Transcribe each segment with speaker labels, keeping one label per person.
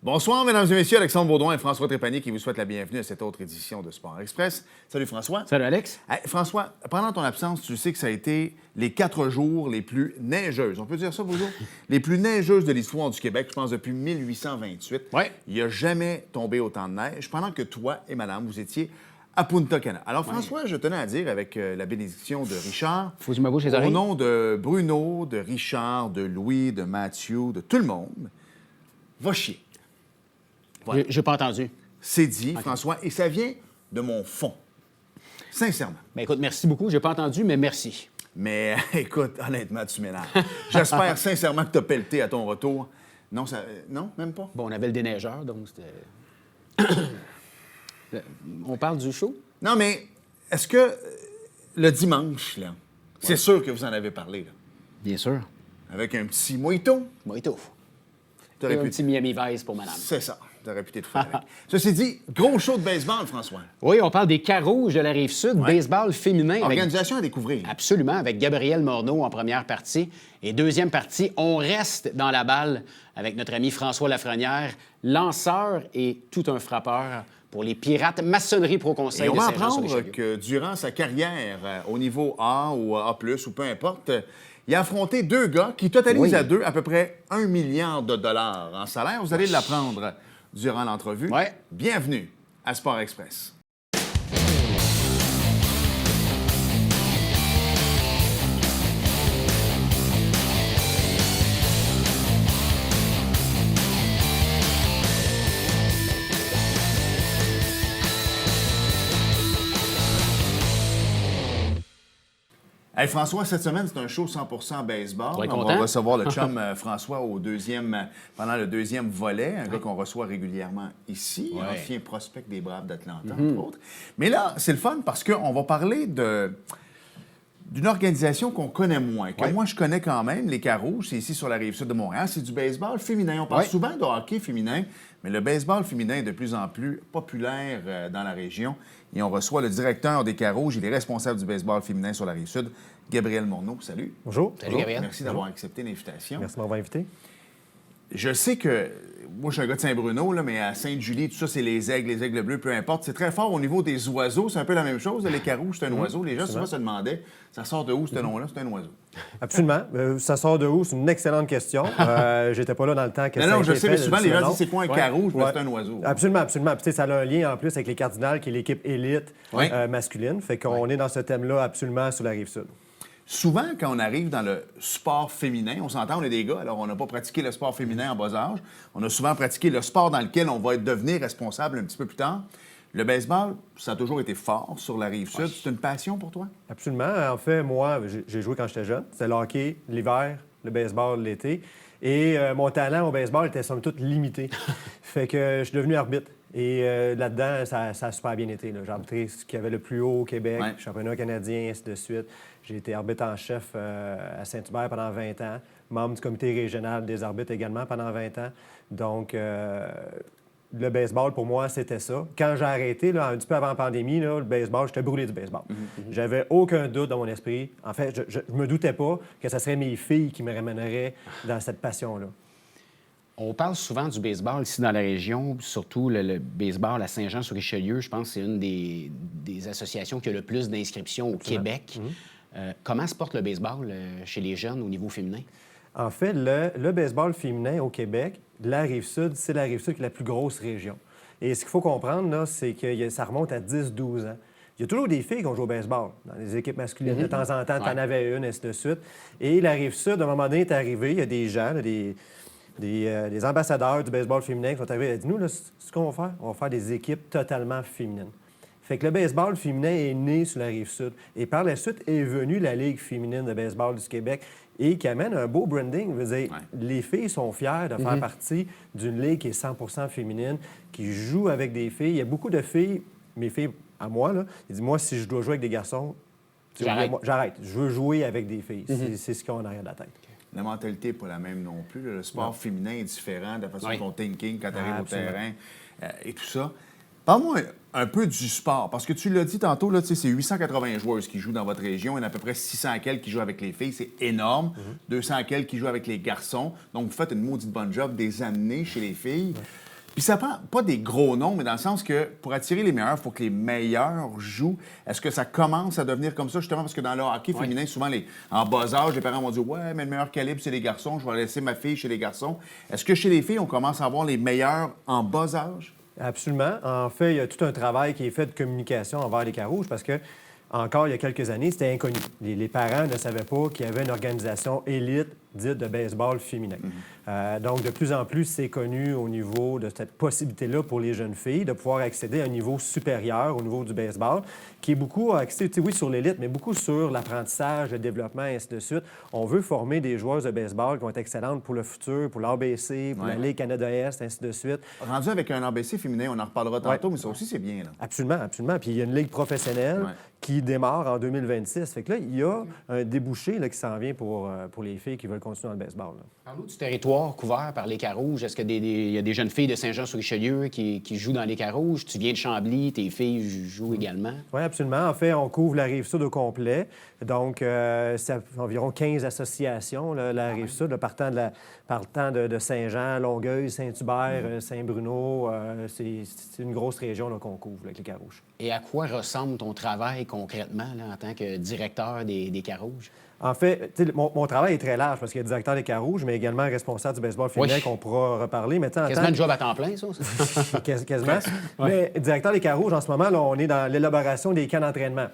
Speaker 1: Bonsoir, mesdames et messieurs. Alexandre Baudouin et François Trépanier qui vous souhaitent la bienvenue à cette autre édition de Sport Express. Salut François.
Speaker 2: Salut Alex.
Speaker 1: Hey, François, pendant ton absence, tu sais que ça a été les 4 jours les plus neigeuses. On peut dire ça, bonjour? Les plus neigeuses de l'histoire du Québec, je pense depuis 1828.
Speaker 2: Ouais.
Speaker 1: Il n'y a jamais tombé autant de neige pendant que toi et madame, vous étiez à Punta Cana. Alors François, je tenais à dire, avec la bénédiction de Richard,
Speaker 2: Faut que je me bouche les
Speaker 1: au
Speaker 2: oreilles.
Speaker 1: nom de Bruno, de Richard, de Louis, de Mathieu, de tout le monde, va chier. Voilà.
Speaker 2: J'ai pas entendu.
Speaker 1: C'est dit, François, et ça vient de mon fond. Sincèrement.
Speaker 2: Ben écoute, merci beaucoup. J'ai pas entendu, mais merci.
Speaker 1: Mais écoute, honnêtement, tu m'énerves. J'espère sincèrement que tu as pelleté à ton retour. Non, non, même pas?
Speaker 2: Bon, on avait le déneigeur, donc c'était... On parle du show?
Speaker 1: Non, mais est-ce que le dimanche, là, c'est sûr que vous en avez parlé, là,
Speaker 2: Bien sûr.
Speaker 1: avec un petit mojito,
Speaker 2: Mojito.
Speaker 1: t'aurais
Speaker 2: Et un
Speaker 1: pu...
Speaker 2: petit Miami Vice pour madame.
Speaker 1: C'est ça, t'aurais pu t'être fait avec. Ceci dit, gros show de baseball, François.
Speaker 2: Oui, on parle des Carouges de la Rive-Sud, baseball féminin. Avec...
Speaker 1: Organisation à découvrir.
Speaker 2: Absolument, avec Gabriel Morneau en première partie. Et deuxième partie, on reste dans la balle avec notre ami François Lafrenière, lanceur et tout un frappeur pour les Pirates Maçonnerie Pro Conseil
Speaker 1: Et on
Speaker 2: de
Speaker 1: va
Speaker 2: Saint-Jean-sur-Richelieu.
Speaker 1: apprendre que durant sa carrière au niveau A ou A+, ou peu importe, il a affronté 2 gars qui totalisent à 2 à peu près 1 milliard de dollars en salaire. Vous allez l'apprendre durant l'entrevue.
Speaker 2: Ouais.
Speaker 1: Bienvenue à Sport Express. Hey François, cette semaine, c'est un show 100% baseball.
Speaker 2: Tu vas être
Speaker 1: On va
Speaker 2: content?
Speaker 1: recevoir le chum François pendant le deuxième volet, un gars qu'on reçoit régulièrement ici,
Speaker 2: Ouais.
Speaker 1: ancien prospect des Braves d'Atlanta, entre autres. Mais là, c'est le fun parce qu'on va parler d'une organisation qu'on connaît moins, que moi je connais quand même, les Carouges, c'est ici sur la Rive-Sud de Montréal, c'est du baseball féminin. On parle souvent de hockey féminin, mais le baseball féminin est de plus en plus populaire dans la région. Et on reçoit le directeur des Carouges, il est responsable du baseball féminin sur la Rive-Sud, Gabriel Morneau. Salut.
Speaker 3: Bonjour.
Speaker 2: Salut, Gabriel.
Speaker 1: Merci d'avoir accepté l'invitation.
Speaker 3: Merci de m'avoir invité.
Speaker 1: Je sais que, moi je suis un gars de Saint-Bruno, là, mais à Sainte-Julie, tout ça, c'est les aigles bleus, peu importe. C'est très fort au niveau des oiseaux, c'est un peu la même chose. Les Carouges, c'est un oiseau. Les gens souvent se demandaient, ça sort de où ce nom-là? C'est un oiseau.
Speaker 3: Absolument. Ça sort de où? C'est une excellente question. J'étais pas là dans le temps que ça a
Speaker 1: Non,
Speaker 3: été
Speaker 1: je sais,
Speaker 3: fait,
Speaker 1: mais souvent les gens
Speaker 3: nom.
Speaker 1: disent c'est quoi un Carouge? Ben, c'est un oiseau.
Speaker 3: Absolument, absolument. Puis, tu sais, ça a un lien en plus avec les Cardinals, qui est l'équipe élite masculine. Fait qu'on est dans ce thème-là absolument sur la Rive-Sud.
Speaker 1: Souvent, quand on arrive dans le sport féminin, on s'entend, on est des gars, alors on n'a pas pratiqué le sport féminin en bas âge. On a souvent pratiqué le sport dans lequel on va devenir responsable un petit peu plus tard. Le baseball, ça a toujours été fort sur la Rive-Sud. C'est une passion pour toi?
Speaker 3: Absolument. En fait, moi, j'ai joué quand j'étais jeune. C'était le hockey l'hiver, le baseball l'été. Et mon talent au baseball était somme toute limité. Fait que je suis devenu arbitre. Et là-dedans, ça a super bien été. J'ai arbitré ce qu'il y avait le plus haut au Québec, championnat canadien, ainsi de suite. J'ai été arbitre en chef à Saint-Hubert pendant 20 ans, membre du comité régional des arbitres également pendant 20 ans. Donc, le baseball, pour moi, c'était ça. Quand j'ai arrêté, là, un petit peu avant la pandémie, là, le baseball, j'étais brûlé du baseball. J'avais aucun doute dans mon esprit. En fait, je me doutais pas que ce serait mes filles qui me ramèneraient dans cette passion-là.
Speaker 2: On parle souvent du baseball ici dans la région, surtout le baseball à Saint-Jean-sur-Richelieu. Je pense que c'est une des associations qui a le plus d'inscriptions au Québec. Comment se porte le baseball chez les jeunes au niveau féminin?
Speaker 3: En fait, le baseball féminin au Québec, la Rive-Sud, c'est la Rive-Sud qui est la plus grosse région. Et ce qu'il faut comprendre, là, c'est que ça remonte à 10-12 ans. Il y a toujours des filles qui ont joué au baseball dans les équipes masculines. De temps en temps, tu en avais une, ainsi de suite. Et la Rive-Sud, à un moment donné, est arrivée. Il y a des gens, là, des ambassadeurs du baseball féminin qui sont arrivés et ont dit, nous, là, ce qu'on va faire, on va faire des équipes totalement féminines. Fait que le baseball féminin est né sur la Rive-Sud. Et par la suite est venue la Ligue féminine de baseball du Québec et qui amène un beau branding. Je veux dire, les filles sont fières de faire partie d'une ligue qui est 100% féminine, qui joue avec des filles. Il y a beaucoup de filles, mes filles à moi, là, ils disent, moi, si je dois jouer avec des garçons, j'arrête. Je veux jouer avec des filles. C'est ce qu'on a en arrière de la tête.
Speaker 1: La mentalité n'est pas la même non plus. Le sport féminin est différent de la façon dont thinking quand tu arrives au terrain et tout ça. Parle-moi un peu du sport, parce que tu l'as dit tantôt, là, c'est 880 joueuses qui jouent dans votre région. Il y en a à peu près 600 quelques qui jouent avec les filles. C'est énorme. 200 quelques qui jouent avec les garçons. Donc, vous faites une maudite bonne job des amener chez les filles. Puis ça prend pas des gros noms, mais dans le sens que pour attirer les meilleurs, il faut que les meilleurs jouent. Est-ce que ça commence à devenir comme ça, justement, parce que dans le hockey féminin, souvent, en bas âge, les parents vont dire « Ouais, mais le meilleur calibre, c'est les garçons, je vais laisser ma fille chez les garçons. » Est-ce que chez les filles, on commence à avoir les meilleurs en bas âge?
Speaker 3: Absolument. En fait, il y a tout un travail qui est fait de communication envers les Carouges parce que, encore il y a quelques années, c'était inconnu. Les parents ne savaient pas qu'il y avait une organisation élite dite de baseball féminin. Donc, de plus en plus, c'est connu au niveau de cette possibilité-là pour les jeunes filles de pouvoir accéder à un niveau supérieur au niveau du baseball, qui est beaucoup axé, oui, sur l'élite, mais beaucoup sur l'apprentissage, le développement, et ainsi de suite. On veut former des joueuses de baseball qui vont être excellentes pour le futur, pour l'ABC, pour la Ligue Canada-Est, ainsi de suite.
Speaker 1: Rendu avec un ABC féminin, on en reparlera tantôt, mais ça aussi, c'est bien. Là.
Speaker 3: Absolument, absolument. Puis il y a une ligue professionnelle qui démarre en 2026. Fait que là, il y a un débouché là, qui s'en vient pour les filles qui veulent continuer dans le baseball.
Speaker 2: Parle-nous du territoire couvert par les Carouges. Est-ce qu'il y a des jeunes filles de Saint-Jean-sur-Richelieu qui jouent dans les Carouges? Tu viens de Chambly, tes filles jouent également?
Speaker 3: Oui, absolument. En fait, on couvre la Rive-Sud au complet. Donc, c'est environ 15 associations, là, la Rive-Sud, partant de Saint-Jean, Longueuil, Saint-Hubert, Saint-Bruno. C'est une grosse région là, qu'on couvre là, avec les Carouges.
Speaker 2: Et à quoi ressemble ton travail concrètement là, en tant que directeur des Carouges?
Speaker 3: En fait, mon travail est très large parce qu'il y a directeur des Carouges, mais également responsable du baseball féminin qu'on pourra reparler. Mais
Speaker 2: quasiment un job à temps plein, ça?
Speaker 3: Quasiment. Mais directeur des Carouges, en ce moment, là, on est dans l'élaboration des camps d'entraînement.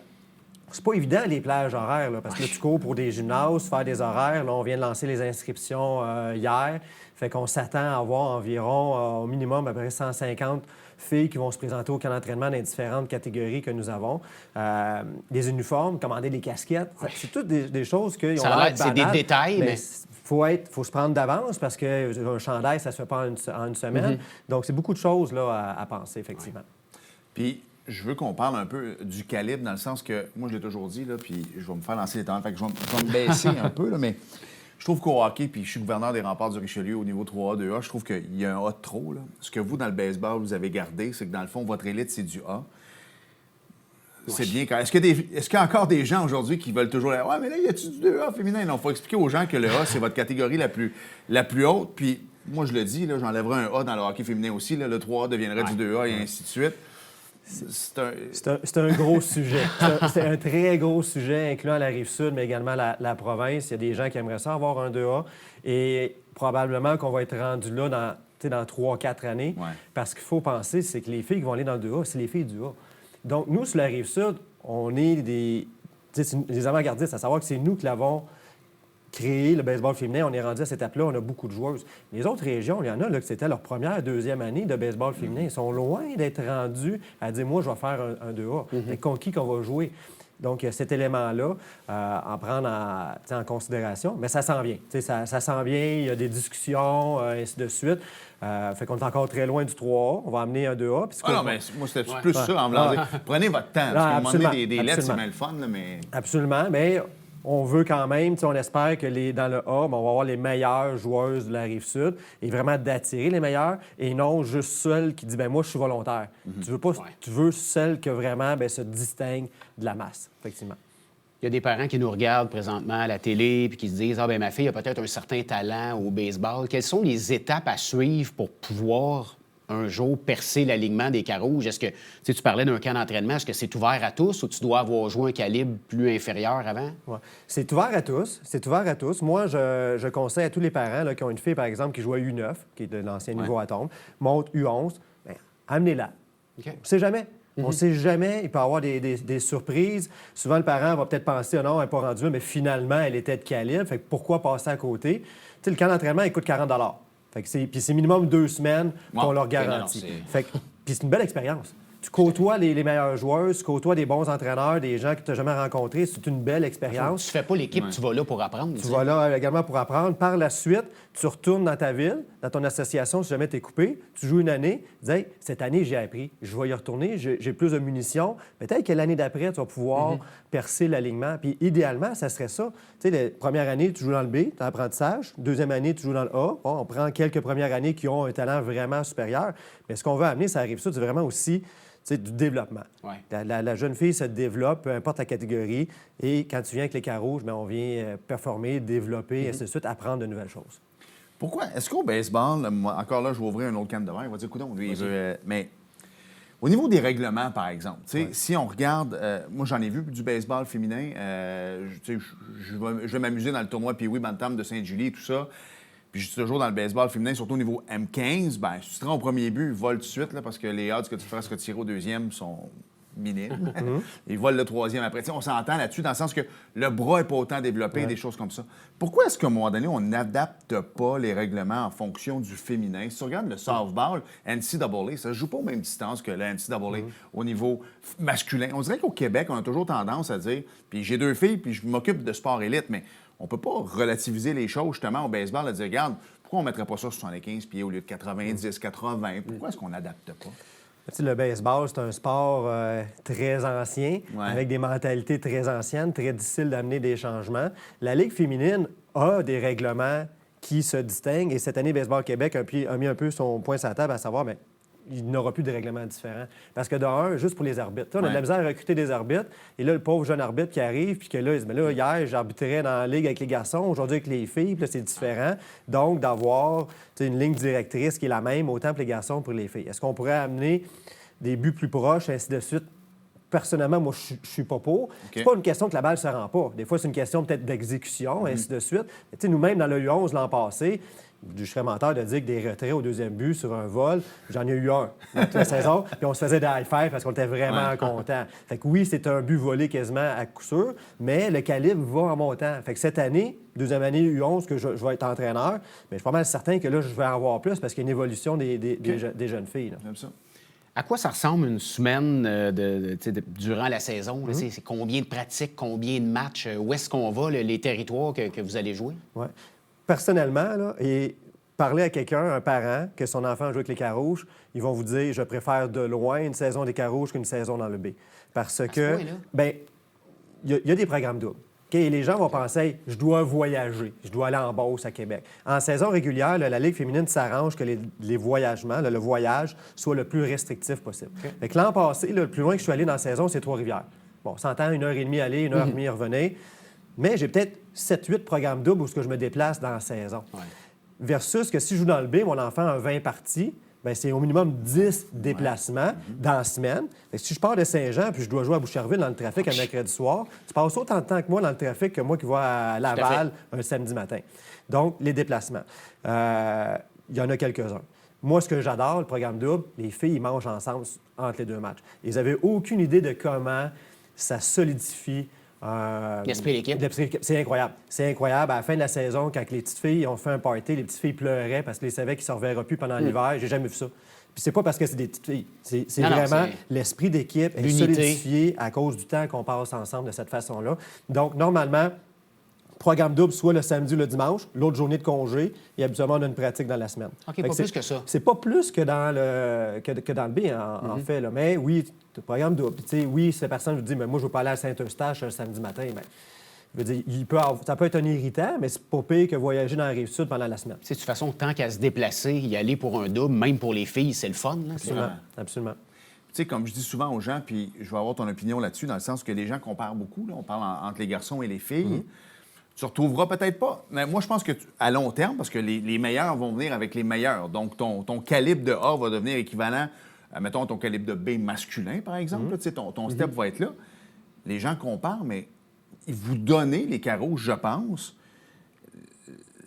Speaker 3: C'est pas évident, les plages horaires, là, parce que là, tu cours pour des gymnases, faire des horaires. Là, on vient de lancer les inscriptions hier. Fait qu'on s'attend à avoir environ, au minimum, à peu près 150 filles qui vont se présenter au camp d'entraînement dans les différentes catégories que nous avons. Des uniformes, commander des casquettes. C'est toutes des choses qui ont l'air
Speaker 2: c'est des détails, mais...
Speaker 3: faut se prendre d'avance parce qu'un chandail, ça se fait pas en une semaine. Donc, c'est beaucoup de choses là, à penser, effectivement.
Speaker 1: Puis, je veux qu'on parle un peu du calibre, dans le sens que, moi, je l'ai toujours dit, là, puis je vais me faire lancer les temps. Fait que je vais me baisser un peu, là, mais je trouve qu'au hockey, puis je suis gouverneur des Remparts du Richelieu au niveau 3A, 2A, je trouve qu'il y a un A de trop. Là. Ce que vous, dans le baseball, vous avez gardé, c'est que, dans le fond, votre élite, c'est du A. C'est bien. Est-ce qu'il y a encore des gens aujourd'hui qui veulent toujours... Ouais, mais là, y a-tu du 2A féminin? Non, il faut expliquer aux gens que le A, c'est votre catégorie la plus haute. Puis, moi, je le dis, là, j'enlèverai un A dans le hockey féminin aussi. Là, le 3A deviendrait du 2A et ainsi de suite.
Speaker 3: C'est un gros sujet. C'est un très gros sujet, incluant la Rive-Sud, mais également la province. Il y a des gens qui aimeraient ça avoir un 2A. Et probablement qu'on va être rendu là dans 3-4 années. Parce qu'il faut penser, c'est que les filles qui vont aller dans le 2A, c'est les filles du A. Donc, nous, sur la Rive-Sud, on est des avant-gardistes, à savoir que c'est nous qui l'avons créé, le baseball féminin. On est rendu à cette étape-là, on a beaucoup de joueuses. Les autres régions, il y en a là, que c'était leur première, deuxième année de baseball féminin. Ils sont loin d'être rendus à dire, moi, je vais faire un 2A. Mais contre qui qu'on va jouer? Donc, cet élément-là, en prendre en considération, mais ça s'en vient. Ça s'en vient, il y a des discussions, ainsi de suite. Fait qu'on est encore très loin du 3A. On va amener un 2A.
Speaker 1: Non, mais moi, c'était plus ça, en voulant dire, prenez votre temps. Parce qu'à un moment donné, des lettres, c'est bien le fun, là, mais...
Speaker 3: Absolument, mais on veut quand même, on espère que dans le A, on va avoir les meilleures joueuses de la Rive-Sud et vraiment d'attirer les meilleures et non juste celles qui disent, moi, je suis volontaire. Tu veux celles qui vraiment se distinguent de la masse, effectivement.
Speaker 2: Il y a des parents qui nous regardent présentement à la télé puis qui se disent « Ah, bien, ma fille a peut-être un certain talent au baseball. » Quelles sont les étapes à suivre pour pouvoir un jour percer l'alignement des Carouges? Est-ce que, tu parlais d'un camp d'entraînement, est-ce que c'est ouvert à tous ou tu dois avoir joué un calibre plus inférieur avant?
Speaker 3: Ouais. C'est ouvert à tous. C'est ouvert à tous. Moi, je conseille à tous les parents là, qui ont une fille, par exemple, qui joue à U9, qui est de l'ancien niveau Atome, monte U11, bien, amenez-la.
Speaker 2: Okay.
Speaker 3: On ne sait jamais. On ne sait jamais. Il peut y avoir des surprises. Souvent, le parent va peut-être penser, oh non, elle n'est pas rendue, mais finalement, elle était de calibre. Fait que pourquoi passer à côté? Tu sais, le camp d'entraînement, il coûte 40 Puis c'est minimum 2 semaines qu'on leur garantit. Puis c'est une belle expérience. Tu côtoies les meilleures joueuses, tu côtoies des bons entraîneurs, des gens que tu n'as jamais rencontrés. C'est une belle expérience.
Speaker 2: Tu fais pas l'équipe, tu vas là pour apprendre.
Speaker 3: Tu vas là également pour apprendre. Par la suite, tu retournes dans ta ville, dans ton association, si jamais tu es coupé. Tu joues une année. Tu dis, hey, cette année, j'ai appris. Je vais y retourner. J'ai plus de munitions. Peut-être que l'année d'après, tu vas pouvoir percer l'alignement. Puis idéalement, ça serait ça. Tu sais, la première année, tu joues dans le B, tu as l'apprentissage. Deuxième année, tu joues dans le A. Bon, on prend quelques premières années qui ont un talent vraiment supérieur. Mais ce qu'on veut amener, ça arrive ça, c'est vraiment aussi du développement.
Speaker 2: Ouais.
Speaker 3: La jeune fille se développe, peu importe la catégorie. Et quand tu viens avec les Carouges, bien, on vient performer, développer, et ainsi de suite, apprendre de nouvelles choses.
Speaker 1: Pourquoi? Est-ce qu'au baseball, moi, encore là, je vais ouvrir un autre canne de verre, il va dire, écoute, lui, il veut... mais au niveau des règlements, par exemple, si on regarde, moi, j'en ai vu du baseball féminin, je vais m'amuser dans le tournoi Pee-Wee Bantam de Sainte-Julie et tout ça. Puis je suis toujours dans le baseball féminin, surtout au niveau M15. Bien, si tu te rends au premier but, ils volent tout de suite, là, parce que les odds que tu fasses retirer au deuxième sont minimes. Ils volent le troisième après. T'sais, on s'entend là-dessus, dans le sens que le bras n'est pas autant développé, des choses comme ça. Pourquoi est-ce qu'à un moment donné, on n'adapte pas les règlements en fonction du féminin? Si tu regardes le softball, NCAA, ça ne joue pas aux mêmes distances que la NCAA au niveau masculin. On dirait qu'au Québec, on a toujours tendance à dire, puis j'ai 2 filles, puis je m'occupe de sport élite, mais on ne peut pas relativiser les choses, justement, au baseball, à dire, regarde, pourquoi on ne mettrait pas ça sur 75 pieds au lieu de 90, 80? Pourquoi est-ce qu'on n'adapte pas?
Speaker 3: Tu sais, le baseball, c'est un sport très ancien, avec des mentalités très anciennes, très difficile d'amener des changements. La Ligue féminine a des règlements qui se distinguent, et cette année, Baseball Québec a mis un peu son point sur la table à savoir, bien, il n'aura plus de règlements différents. Parce que d'un, juste pour les arbitres. On a de la misère à recruter des arbitres. Et là, le pauvre jeune arbitre qui arrive, puis que là, il se dit, mais là, hier, j'arbitrais dans la ligue avec les garçons, aujourd'hui avec les filles, puis là, c'est différent. Donc, d'avoir une ligne directrice qui est la même, autant pour les garçons que pour les filles. Est-ce qu'on pourrait amener des buts plus proches, ainsi de suite? Personnellement, moi, je suis pas pour. C'est pas une question que la balle ne se rend pas. Des fois, c'est une question peut-être d'exécution, ainsi de suite. Mais nous-mêmes, dans le U11 l'an passé, je serais menteur de dire que des retraits au deuxième but sur un vol, j'en ai eu un toute la saison, puis on se faisait des high-five parce qu'on était vraiment contents. Fait que oui, c'est un but volé quasiment à coup sûr, mais le calibre va en montant. Fait que cette année, deuxième année U11, que je vais être entraîneur, mais je suis pas mal certain que là, je vais en avoir plus parce qu'il y a une évolution des jeunes filles.
Speaker 1: J'aime ça.
Speaker 2: À quoi ça ressemble une semaine durant la saison? C'est combien de pratiques, combien de matchs? Où est-ce qu'on va, les territoires que vous allez jouer?
Speaker 3: Ouais. Personnellement, là, et parler à quelqu'un, un parent, que son enfant joue avec les Carouges, ils vont vous dire, je préfère de loin une saison des Carouges qu'une saison dans le B. Parce que, bien, il y a des programmes doubles. Okay? Les gens vont penser, hey, je dois voyager, je dois aller en Beauce à Québec. En saison régulière, là, la Ligue féminine s'arrange que les voyagements, le voyage, soit le plus restrictif possible. Fait que l'an passé, là, le plus loin que je suis allé dans la saison, c'est Trois-Rivières. Bon, on s'entend 1h30 aller, 1h30 revenir. Mais j'ai peut-être 7-8 programmes doubles où je me déplace dans la saison. Versus que si je joue dans le B, mon enfant a 20 parties, bien, c'est au minimum 10 déplacements dans la semaine. Fait que si je pars de Saint-Jean puis je dois jouer à Boucherville dans le trafic un mercredi soir, tu passes autant de temps que moi dans le trafic que moi qui vais à Laval un samedi matin. Donc, les déplacements. Il y en a quelques-uns. Moi, ce que j'adore, le programme double, les filles, ils mangent ensemble entre les 2 matchs. Ils n'avaient aucune idée de comment ça solidifie
Speaker 2: l'esprit d'équipe.
Speaker 3: C'est incroyable. C'est incroyable. À la fin de la saison, quand les petites filles ont fait un party, les petites filles pleuraient parce qu'elles savaient qu'ils ne se reverraient plus pendant l'hiver. J'ai jamais vu ça. Puis c'est pas parce que c'est des petites filles. C'est vraiment l'esprit d'équipe est solidifié à cause du temps qu'on passe ensemble de cette façon-là. Donc, normalement, programme double, soit le samedi ou le dimanche, l'autre journée de congé, et habituellement, on a une pratique dans la semaine.
Speaker 2: OK, pas plus que ça.
Speaker 3: C'est pas plus que dans le B, en fait. Là. Mais oui, le programme double. Puis, oui, si la personne vous dit, mais moi, je veux pas aller à Saint-Eustache un samedi matin, bien, je veux dire, ça peut être un irritant, mais c'est pas pire que voyager dans la Rive-Sud pendant la semaine.
Speaker 2: De toute façon, tant qu'à se déplacer, y aller pour un double, même pour les filles, c'est le fun. Là,
Speaker 3: Absolument.
Speaker 1: Tu sais, comme je dis souvent aux gens, puis je vais avoir ton opinion là-dessus, dans le sens que les gens comparent beaucoup. Là, on parle entre les garçons et les filles. Tu ne retrouveras peut-être pas. Mais moi, je pense que à long terme, parce que les meilleurs vont venir avec les meilleurs. Donc, ton calibre de A va devenir équivalent, mettons, ton calibre de B masculin, par exemple. Tu sais, ton step va être là. Les gens comparent, mais vous donnez, les Carouges, je pense,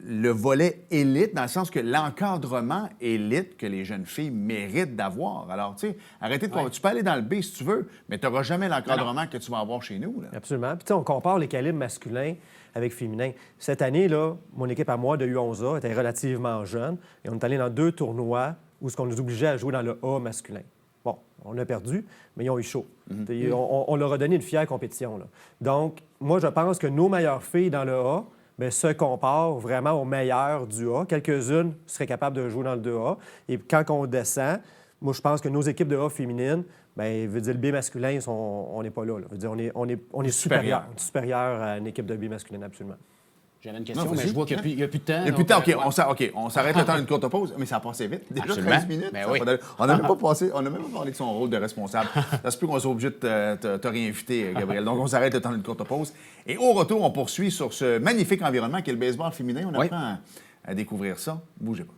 Speaker 1: le volet élite, dans le sens que l'encadrement élite que les jeunes filles méritent d'avoir. Alors, tu sais, arrêtez de... Tu peux aller dans le B si tu veux, mais tu n'auras jamais l'encadrement que tu vas avoir chez nous. Là.
Speaker 3: Absolument. Puis, tu sais, on compare les calibres masculins avec féminin. Cette année, là, mon équipe à moi de U11A était relativement jeune et on est allé dans 2 tournois où on nous obligeait à jouer dans le A masculin. Bon, on a perdu, mais ils ont eu chaud. On leur a donné une fière compétition. Là. Donc, moi, je pense que nos meilleures filles dans le A se comparent vraiment aux meilleures du A. Quelques-unes seraient capables de jouer dans le 2A. Et quand on descend, moi, je pense que nos équipes de A féminines, bien, veut dire le B masculin, on n'est pas là. Veut dire, on est supérieur. On est supérieur à une équipe de B masculine, absolument.
Speaker 2: J'avais une question, mais je vois qu'il n'y a plus de temps.
Speaker 1: Il n'y a plus de temps. OK, on s'arrête le temps d'une courte pause, mais ça a passé vite. Déjà 13 minutes.
Speaker 2: Ben oui.
Speaker 1: On n'a même pas parlé de son rôle de responsable. Ça se peut qu'on soit obligé de te réinviter, Gabriel. Donc, on s'arrête le temps d'une courte pause. Et au retour, on poursuit sur ce magnifique environnement qu'est le baseball féminin. On apprend à découvrir ça. Bougez pas.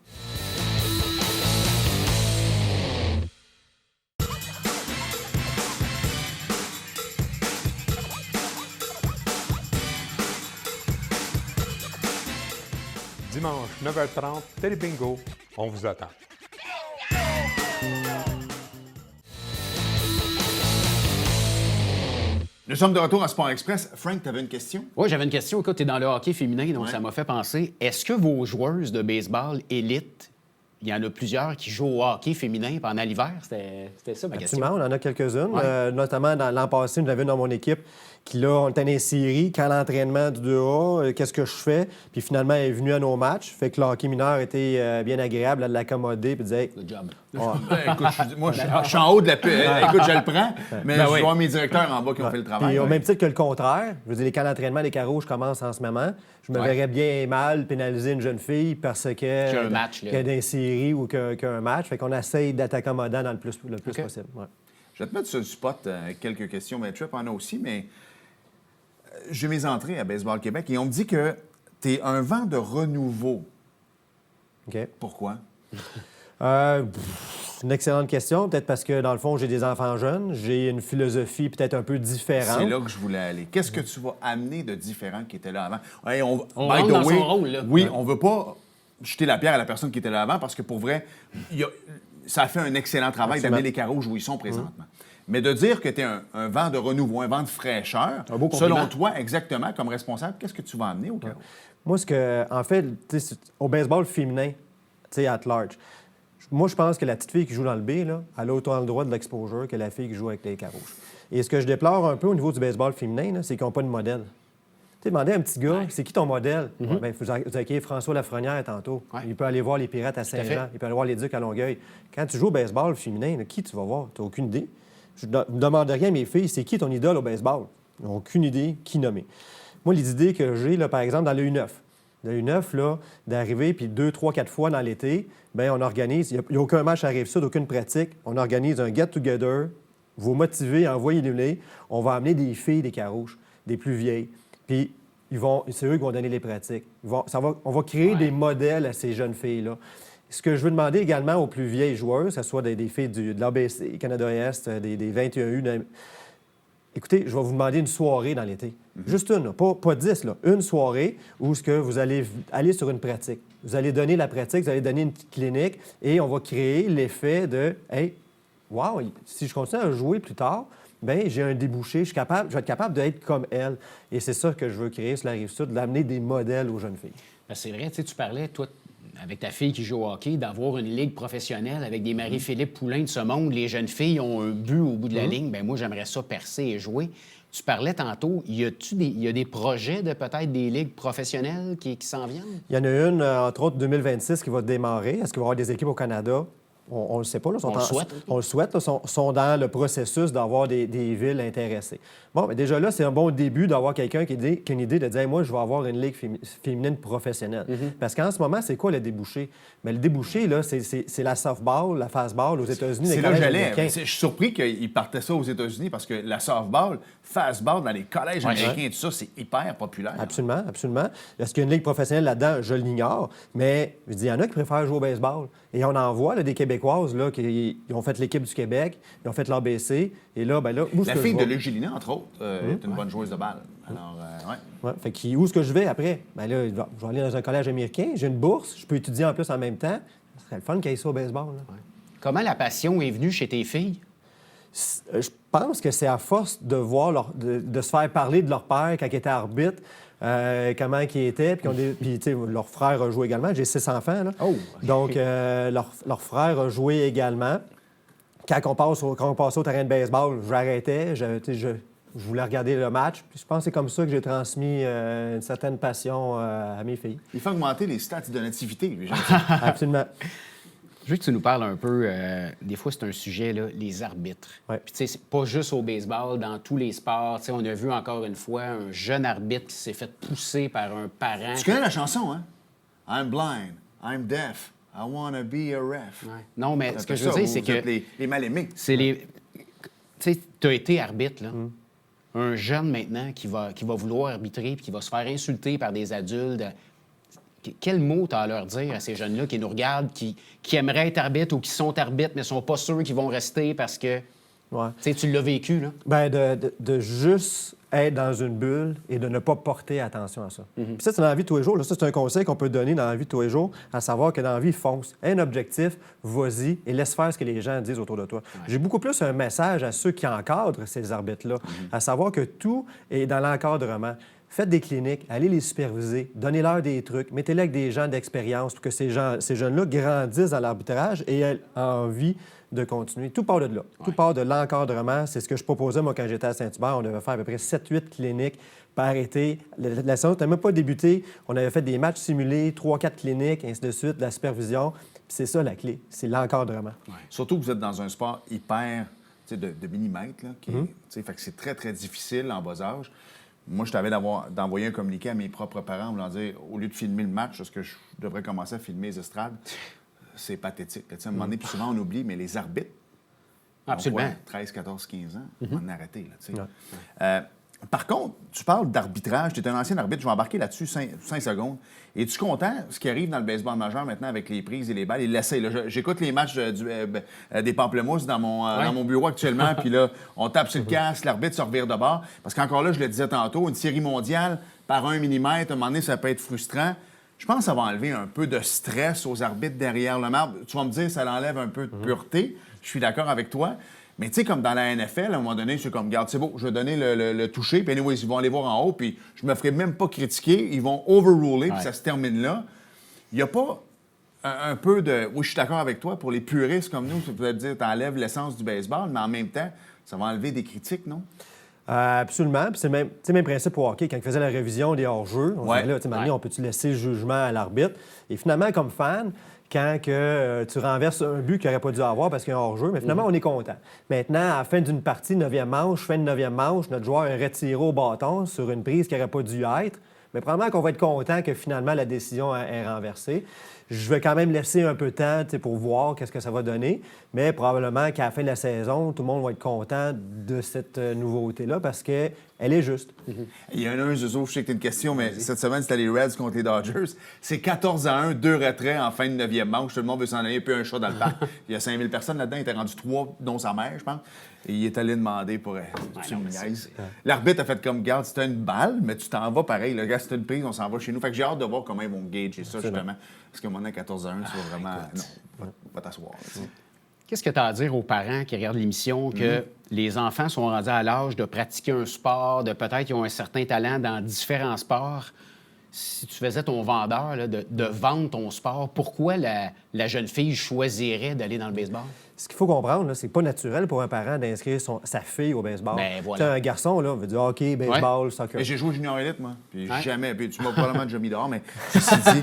Speaker 4: Dimanche, 9h30, Télé Bingo, on vous attend.
Speaker 1: Nous sommes de retour à Sport Express. Frank, tu avais une question?
Speaker 2: Oui, j'avais une question. Écoute, tu es dans le hockey féminin, donc
Speaker 1: Ouais.
Speaker 2: ça m'a fait penser. Est-ce que vos joueuses de baseball élite, il y en a plusieurs qui jouent au hockey féminin pendant l'hiver? C'était ça ma question.
Speaker 3: Absolument, on en a quelques-unes.
Speaker 2: Ouais.
Speaker 3: Notamment, l'an passé, nous avions dans mon équipe qui, là, on était dans les séries. Quand l'entraînement du 2A, qu'est-ce que je fais? Puis finalement, elle est venue à nos matchs. Fait que le hockey mineur était bien agréable de l'accommoder puis de dire hey,
Speaker 2: Good job.
Speaker 1: Écoute, je suis en haut de la paix. Écoute, je le prends, mais
Speaker 2: Ben
Speaker 1: je
Speaker 2: oui.
Speaker 1: vais voir mes directeurs en bas qui ont fait le travail.
Speaker 3: Puis au
Speaker 1: Ouais.
Speaker 3: même titre que le contraire, je veux dire, les camps d'entraînement des Carouges commencent en ce moment. Je me
Speaker 2: Ouais.
Speaker 3: verrais bien mal pénaliser une jeune fille parce qu'elle
Speaker 2: un match, là.
Speaker 3: qu'elle est dans une série ou qu'un match. Fait qu'on essaye d'être accommodant dans le plus
Speaker 2: OK.
Speaker 3: possible. Ouais.
Speaker 1: Je vais te mettre sur le spot avec quelques questions. Mais Trip en a aussi, mais j'ai mes entrées à Baseball Québec et on me dit que tu es un vent de renouveau.
Speaker 3: OK.
Speaker 1: Pourquoi?
Speaker 3: C'est une excellente question. Peut-être parce que, dans le fond, j'ai des enfants jeunes. J'ai une philosophie peut-être un peu différente.
Speaker 1: C'est là que je voulais aller. Qu'est-ce que tu vas amener de différent qui était là avant? Hey,
Speaker 2: On
Speaker 1: by
Speaker 2: rentre
Speaker 1: the
Speaker 2: dans
Speaker 1: way,
Speaker 2: son rôle, là.
Speaker 1: Oui, on veut pas jeter la pierre à la personne qui était là avant parce que pour vrai, ça a fait un excellent travail
Speaker 3: Absolument.
Speaker 1: d'amener les Carouges où ils sont présentement. Mais de dire que tu es un vent de renouveau, un vent de fraîcheur,
Speaker 2: Un beau compliment.
Speaker 1: selon toi, exactement, comme responsable, qu'est-ce que tu vas amener au Carouge?
Speaker 3: Moi, en fait, tu sais, au baseball féminin, tu sais, at large, moi, je pense que la petite fille qui joue dans le B, là, elle a autant le droit de l'exposure que la fille qui joue avec les Carouges. Et ce que je déplore un peu au niveau du baseball féminin, là, c'est qu'ils n'ont pas de modèle. Tu sais, demandez à un petit gars, c'est qui ton modèle? Ben, vous accueillez François Lafrenière tantôt.
Speaker 2: Ouais.
Speaker 3: Il peut aller voir les Pirates à
Speaker 2: à fait.
Speaker 3: Saint-Jean. Il peut aller voir les Ducs à Longueuil. Quand tu joues au baseball féminin, là, qui tu vas voir? Tu n'as aucune idée. Je ne me demande rien à mes filles, c'est qui ton idole au baseball? Ils n'ont aucune idée qui nommer. Moi, les idées que j'ai, là, par exemple, dans le U9. Le U9, là, d'arriver, puis 2, 3, 4 fois dans l'été, bien, on organise, il n'y a aucun match à Rive-Sud, aucune pratique. On organise un get-together, vous motivez, envoyez-les. On va amener des filles des Carouges, des plus vieilles. Puis, c'est eux qui vont donner les pratiques. On va créer des modèles à ces jeunes filles-là. Ce que je veux demander également aux plus vieilles joueuses, que ce soit des filles de l'ABC, Canada-Est, des 21U, écoutez, je vais vous demander une soirée dans l'été. Juste une, là, pas 10, là. Une soirée où ce que vous allez aller sur une pratique. Vous allez donner la pratique, vous allez donner une petite clinique et on va créer l'effet de « Hey, wow, si je continue à jouer plus tard, bien, j'ai un débouché, je vais être capable d'être comme elle. » Et c'est ça que je veux créer sur la Rive-Sud, d'amener des modèles aux jeunes filles.
Speaker 2: Ben, c'est vrai, tu sais, tu parlais, toi, avec ta fille qui joue au hockey, d'avoir une ligue professionnelle avec des Marie-Philippe Poulain de ce monde. Les jeunes filles ont un but au bout de la ligne. Bien, moi, j'aimerais ça percer et jouer. Tu parlais tantôt, il y a des projets de peut-être des ligues professionnelles qui s'en viennent?
Speaker 3: Il y en a une, entre autres, 2026 qui va démarrer. Est-ce qu'il va y avoir des équipes au Canada? On ne le sait pas. Là.
Speaker 2: On le souhaite.
Speaker 3: On le souhaite. Là. Sont dans le processus d'avoir des villes intéressées. Bon, mais déjà là, c'est un bon début d'avoir quelqu'un qui a une idée de dire hey, moi, je vais avoir une ligue féminine professionnelle. Parce qu'en ce moment, c'est quoi le débouché? Mais le débouché, là, c'est la softball, la fastball aux États-Unis.
Speaker 1: C'est
Speaker 3: les
Speaker 1: là que
Speaker 3: collèges
Speaker 1: j'allais.
Speaker 3: américains.
Speaker 1: Je suis surpris qu'ils partaient ça aux États-Unis parce que la softball, fastball dans les collèges américains et tout ça, c'est hyper populaire.
Speaker 3: Absolument, absolument. Est-ce qu'il y a une ligue professionnelle là-dedans? Je l'ignore. Mais je dis, il y en a qui préfèrent jouer au baseball. Et on en voit là, des Québécoises là, qui ont fait l'équipe du Québec, ils ont fait l'ABC. Et là, ben là, où est-ce
Speaker 1: La
Speaker 3: que
Speaker 1: fille
Speaker 3: je
Speaker 1: de
Speaker 3: vais?
Speaker 1: Luc Gélina, entre autres, est une bonne joueuse de balle. Alors, ouais.
Speaker 3: Ouais. Fait que, où est-ce que je vais après? Ben là, je vais aller dans un collège américain, j'ai une bourse, je peux étudier en plus en même temps. Ce serait le fun qu'il y ait ça au baseball. Là.
Speaker 2: Comment la passion est venue chez tes filles?
Speaker 3: Je pense que c'est à force de voir de se faire parler de leur père quand il était arbitre, comment il était, puis tu sais, leur frère a joué également. J'ai 6 enfants, là.
Speaker 2: Oh!
Speaker 3: Donc, leur frère a joué également. Quand on passait au terrain de baseball, j'arrêtais, je voulais regarder le match. Puis je pense que c'est comme ça que j'ai transmis une certaine passion à mes filles.
Speaker 1: Il faut augmenter les stats de nativité, les gens.
Speaker 3: Absolument.
Speaker 2: Je veux que tu nous parles un peu, des fois c'est un sujet, là, les arbitres.
Speaker 3: Ouais.
Speaker 2: Puis tu sais, c'est pas juste au baseball, dans tous les sports. Tu sais, on a vu encore une fois un jeune arbitre qui s'est fait pousser par un parent.
Speaker 1: Tu connais la chanson, hein? I'm blind, I'm deaf, I wanna be a ref.
Speaker 2: Ouais. Non, mais
Speaker 1: C'est
Speaker 2: ce que
Speaker 1: un
Speaker 2: je
Speaker 1: peu
Speaker 2: veux
Speaker 1: ça,
Speaker 2: dire, c'est
Speaker 1: vous êtes
Speaker 2: que
Speaker 1: les mal-aimés.
Speaker 2: c'est les... Tu sais, tu as été arbitre, là. Un jeune maintenant qui va vouloir arbitrer puis qui va se faire insulter par des adultes. Quel mot tu as à leur dire à ces jeunes-là qui nous regardent, qui aimeraient être arbitres ou qui sont arbitres, mais ne sont pas sûrs qu'ils vont rester parce que tu l'as vécu, là?
Speaker 3: Bien, de juste être dans une bulle et de ne pas porter attention à ça. Puis ça, c'est dans la vie de tous les jours. Là. Ça, c'est un conseil qu'on peut donner dans la vie de tous les jours, à savoir que dans la vie, fonce. Aie un objectif, vas-y et laisse faire ce que les gens disent autour de toi. J'ai beaucoup plus un message à ceux qui encadrent ces arbitres-là, à savoir que tout est dans l'encadrement. Faites des cliniques, allez les superviser, donnez-leur des trucs, mettez-les avec des gens d'expérience pour que ces jeunes-là grandissent dans l'arbitrage et aient envie de continuer. Tout part de là. Tout part de l'encadrement. C'est ce que je proposais, moi, quand j'étais à Saint-Hubert. On devait faire à peu près 7-8 cliniques par été. La saison n'avait même pas débuté. On avait fait des matchs simulés, 3-4 cliniques, ainsi de suite, de la supervision. Puis c'est ça, la clé. C'est l'encadrement.
Speaker 1: Ouais. Surtout que vous êtes dans un sport hyper, de millimètres, là, fait que c'est très, très difficile en bas âge. Moi, je t'avais d'envoyer un communiqué à mes propres parents en leur dire, au lieu de filmer le match, est-ce que je devrais commencer à filmer les estrades? C'est pathétique. À un moment donné, puis souvent, on oublie, mais les arbitres,
Speaker 2: Absolument.
Speaker 1: 13, 14, 15 ans, on en a arrêté. Par contre, tu parles d'arbitrage. Tu es un ancien arbitre. Je vais embarquer là-dessus 5 secondes. Es-tu content ce qui arrive dans le baseball majeur maintenant avec les prises et les balles? Il l'essaie. J'écoute les matchs des Pamplemousses dans mon bureau actuellement. Puis là, on tape sur le casque, l'arbitre se revire de bord. Parce qu'encore là, je le disais tantôt, une série mondiale par 1 millimètre, à un moment donné, ça peut être frustrant. Je pense que ça va enlever un peu de stress aux arbitres derrière le marbre. Tu vas me dire, ça l'enlève un peu de pureté. Je suis d'accord avec toi. Mais tu sais, comme dans la NFL, à un moment donné, c'est comme, regarde, c'est beau, je vais donner le toucher, puis anyways, ils vont aller voir en haut, puis je me ferai même pas critiquer, ils vont overruler, puis ça se termine là. Il n'y a pas un peu de... Oui, je suis d'accord avec toi, pour les puristes comme nous, ça peut dire, t'enlèves l'essence du baseball, mais en même temps, ça va enlever des critiques, non?
Speaker 3: Absolument. Puis c'est le même principe au hockey. Quand ils faisaient la révision des hors-jeux, on disait, là, maintenant, on peut-tu laisser le jugement à l'arbitre? Et finalement, comme fan, quand tu renverses un but qu'il n'aurait pas dû avoir parce qu'il y a un hors-jeu, mais finalement, on est content. Maintenant, à la fin d'une partie, 9e manche, notre joueur est retiré au bâton sur une prise qui n'aurait pas dû être. Mais probablement qu'on va être content que finalement, la décision est renversée. Je vais quand même laisser un peu de temps pour voir qu'est-ce que ça va donner, mais probablement qu'à la fin de la saison, tout le monde va être content de cette nouveauté-là parce qu'elle est juste.
Speaker 1: Il y en a un, Zozo, je sais que tu as une question, mais cette semaine, c'était les Reds contre les Dodgers. C'est 14-1, 2 retraits en fin de 9e manche. Tout le monde veut s'en aller, puis un chat dans le parc. Il y a 5000 personnes là-dedans, il était rendu 3, dont sa mère, je pense. Et il est allé demander pour... L'arbitre a fait comme, garde, c'était une balle, mais tu t'en vas pareil. Le gars, c'était une prise, on s'en va chez nous. Fait que j'ai hâte de voir comment ils vont gager ça, justement. Parce que maintenant, 14-1, tu vas vraiment... Non, va t'asseoir.
Speaker 2: Qu'est-ce que tu as à dire aux parents qui regardent l'émission que les enfants sont rendus à l'âge de pratiquer un sport, de peut-être qu'ils ont un certain talent dans différents sports? Si tu faisais ton vendeur, là, de vendre ton sport, pourquoi la jeune fille choisirait d'aller dans le baseball?
Speaker 3: Ce qu'il faut comprendre, là, c'est pas naturel pour un parent d'inscrire sa fille au baseball.
Speaker 2: Ben, voilà.
Speaker 3: Un garçon, là, veut dire hockey, baseball, soccer.
Speaker 1: Mais j'ai joué junior élite, moi. Puis jamais... Puis tu m'as probablement déjà mis dehors, mais ceci dit...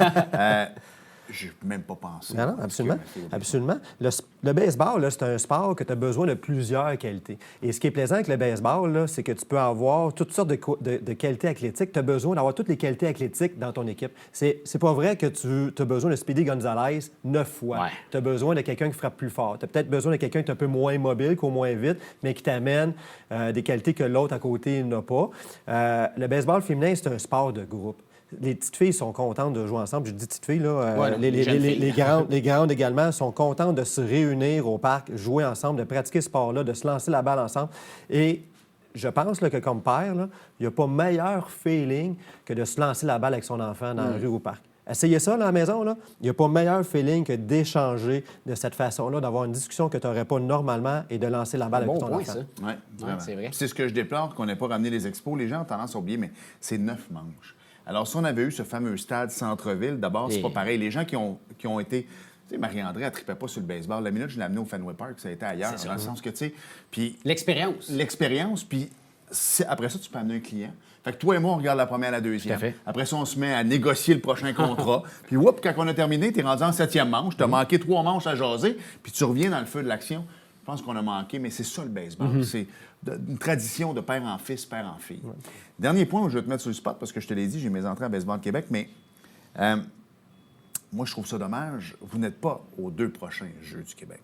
Speaker 1: J'ai même pas pensé.
Speaker 3: Non, absolument. Absolument. Le baseball, là, c'est un sport que tu as besoin de plusieurs qualités. Et ce qui est plaisant avec le baseball, là, c'est que tu peux avoir toutes sortes de qualités athlétiques. Tu as besoin d'avoir toutes les qualités athlétiques dans ton équipe. C'est pas vrai que tu as besoin de Speedy Gonzalez 9 fois.
Speaker 2: Ouais.
Speaker 3: Tu as besoin de quelqu'un qui frappe plus fort. Tu as peut-être besoin de quelqu'un qui est un peu moins mobile, qui est moins vite, mais qui t'amène des qualités que l'autre à côté n'a pas. Le baseball féminin, c'est un sport de groupe. Les petites filles sont contentes de jouer ensemble. Je dis petites filles, là. Les grandes également sont contentes de se réunir au parc, jouer ensemble, de pratiquer ce sport-là, de se lancer la balle ensemble. Et je pense là, que comme père, il n'y a pas meilleur feeling que de se lancer la balle avec son enfant dans la rue ou au parc. Essayez ça là, à la maison. Là. Il n'y a pas meilleur feeling que d'échanger de cette façon-là, d'avoir une discussion que tu n'aurais pas normalement et de lancer la balle avec ton enfant.
Speaker 1: Oui,
Speaker 2: c'est vrai.
Speaker 1: C'est ce que je déplore, qu'on n'ait pas ramené les expos. Les gens ont tendance à oublier, mais c'est 9 manches. Alors, si on avait eu ce fameux stade centre-ville, d'abord, c'est pas pareil. Les gens qui ont été... Tu sais, Marie-André, elle ne tripait pas sur le baseball. La minute, je l'ai amenée au Fenway Park, ça a été ailleurs, dans le sens que, tu sais... Puis... L'expérience, puis après ça, tu peux amener un client. Fait que toi et moi, on regarde la première à la deuxième. Après ça, on se met à négocier le prochain contrat. Puis, quand on a terminé, tu es rendu en 7e manche, tu as manqué 3 manches à jaser, puis tu reviens dans le feu de l'action. Je pense qu'on a manqué, mais c'est ça, le baseball. C'est une tradition de père en fils, père en fille. Dernier point où je vais te mettre sur le spot, parce que je te l'ai dit, j'ai mes entrées à Baseball Québec, mais moi, je trouve ça dommage. Vous n'êtes pas aux 2 prochains Jeux du Québec.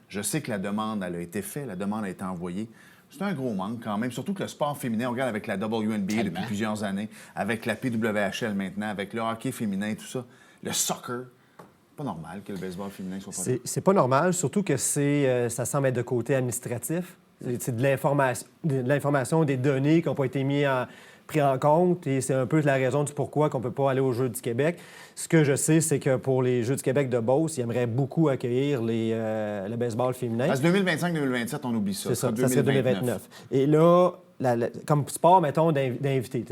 Speaker 1: Je sais que la demande, elle a été faite, la demande a été envoyée. C'est un gros manque quand même, surtout que le sport féminin, on regarde avec la WNBA depuis plusieurs années, avec la PWHL maintenant, avec le hockey féminin et tout ça. le soccer. Pas normal que le baseball féminin soit pas là.
Speaker 3: C'est pas normal, surtout que ça semble être de côté administratif. C'est de l'information, des données qui n'ont pas été pris en compte, et c'est un peu la raison du pourquoi qu'on ne peut pas aller aux Jeux du Québec. Ce que je sais, c'est que pour les Jeux du Québec de Beauce, ils aimeraient beaucoup accueillir le baseball féminin.
Speaker 1: Parce que 2025-2027, on oublie ça.
Speaker 3: C'est ça, ça serait 2029. Et là, comme sport, mettons, d'invité.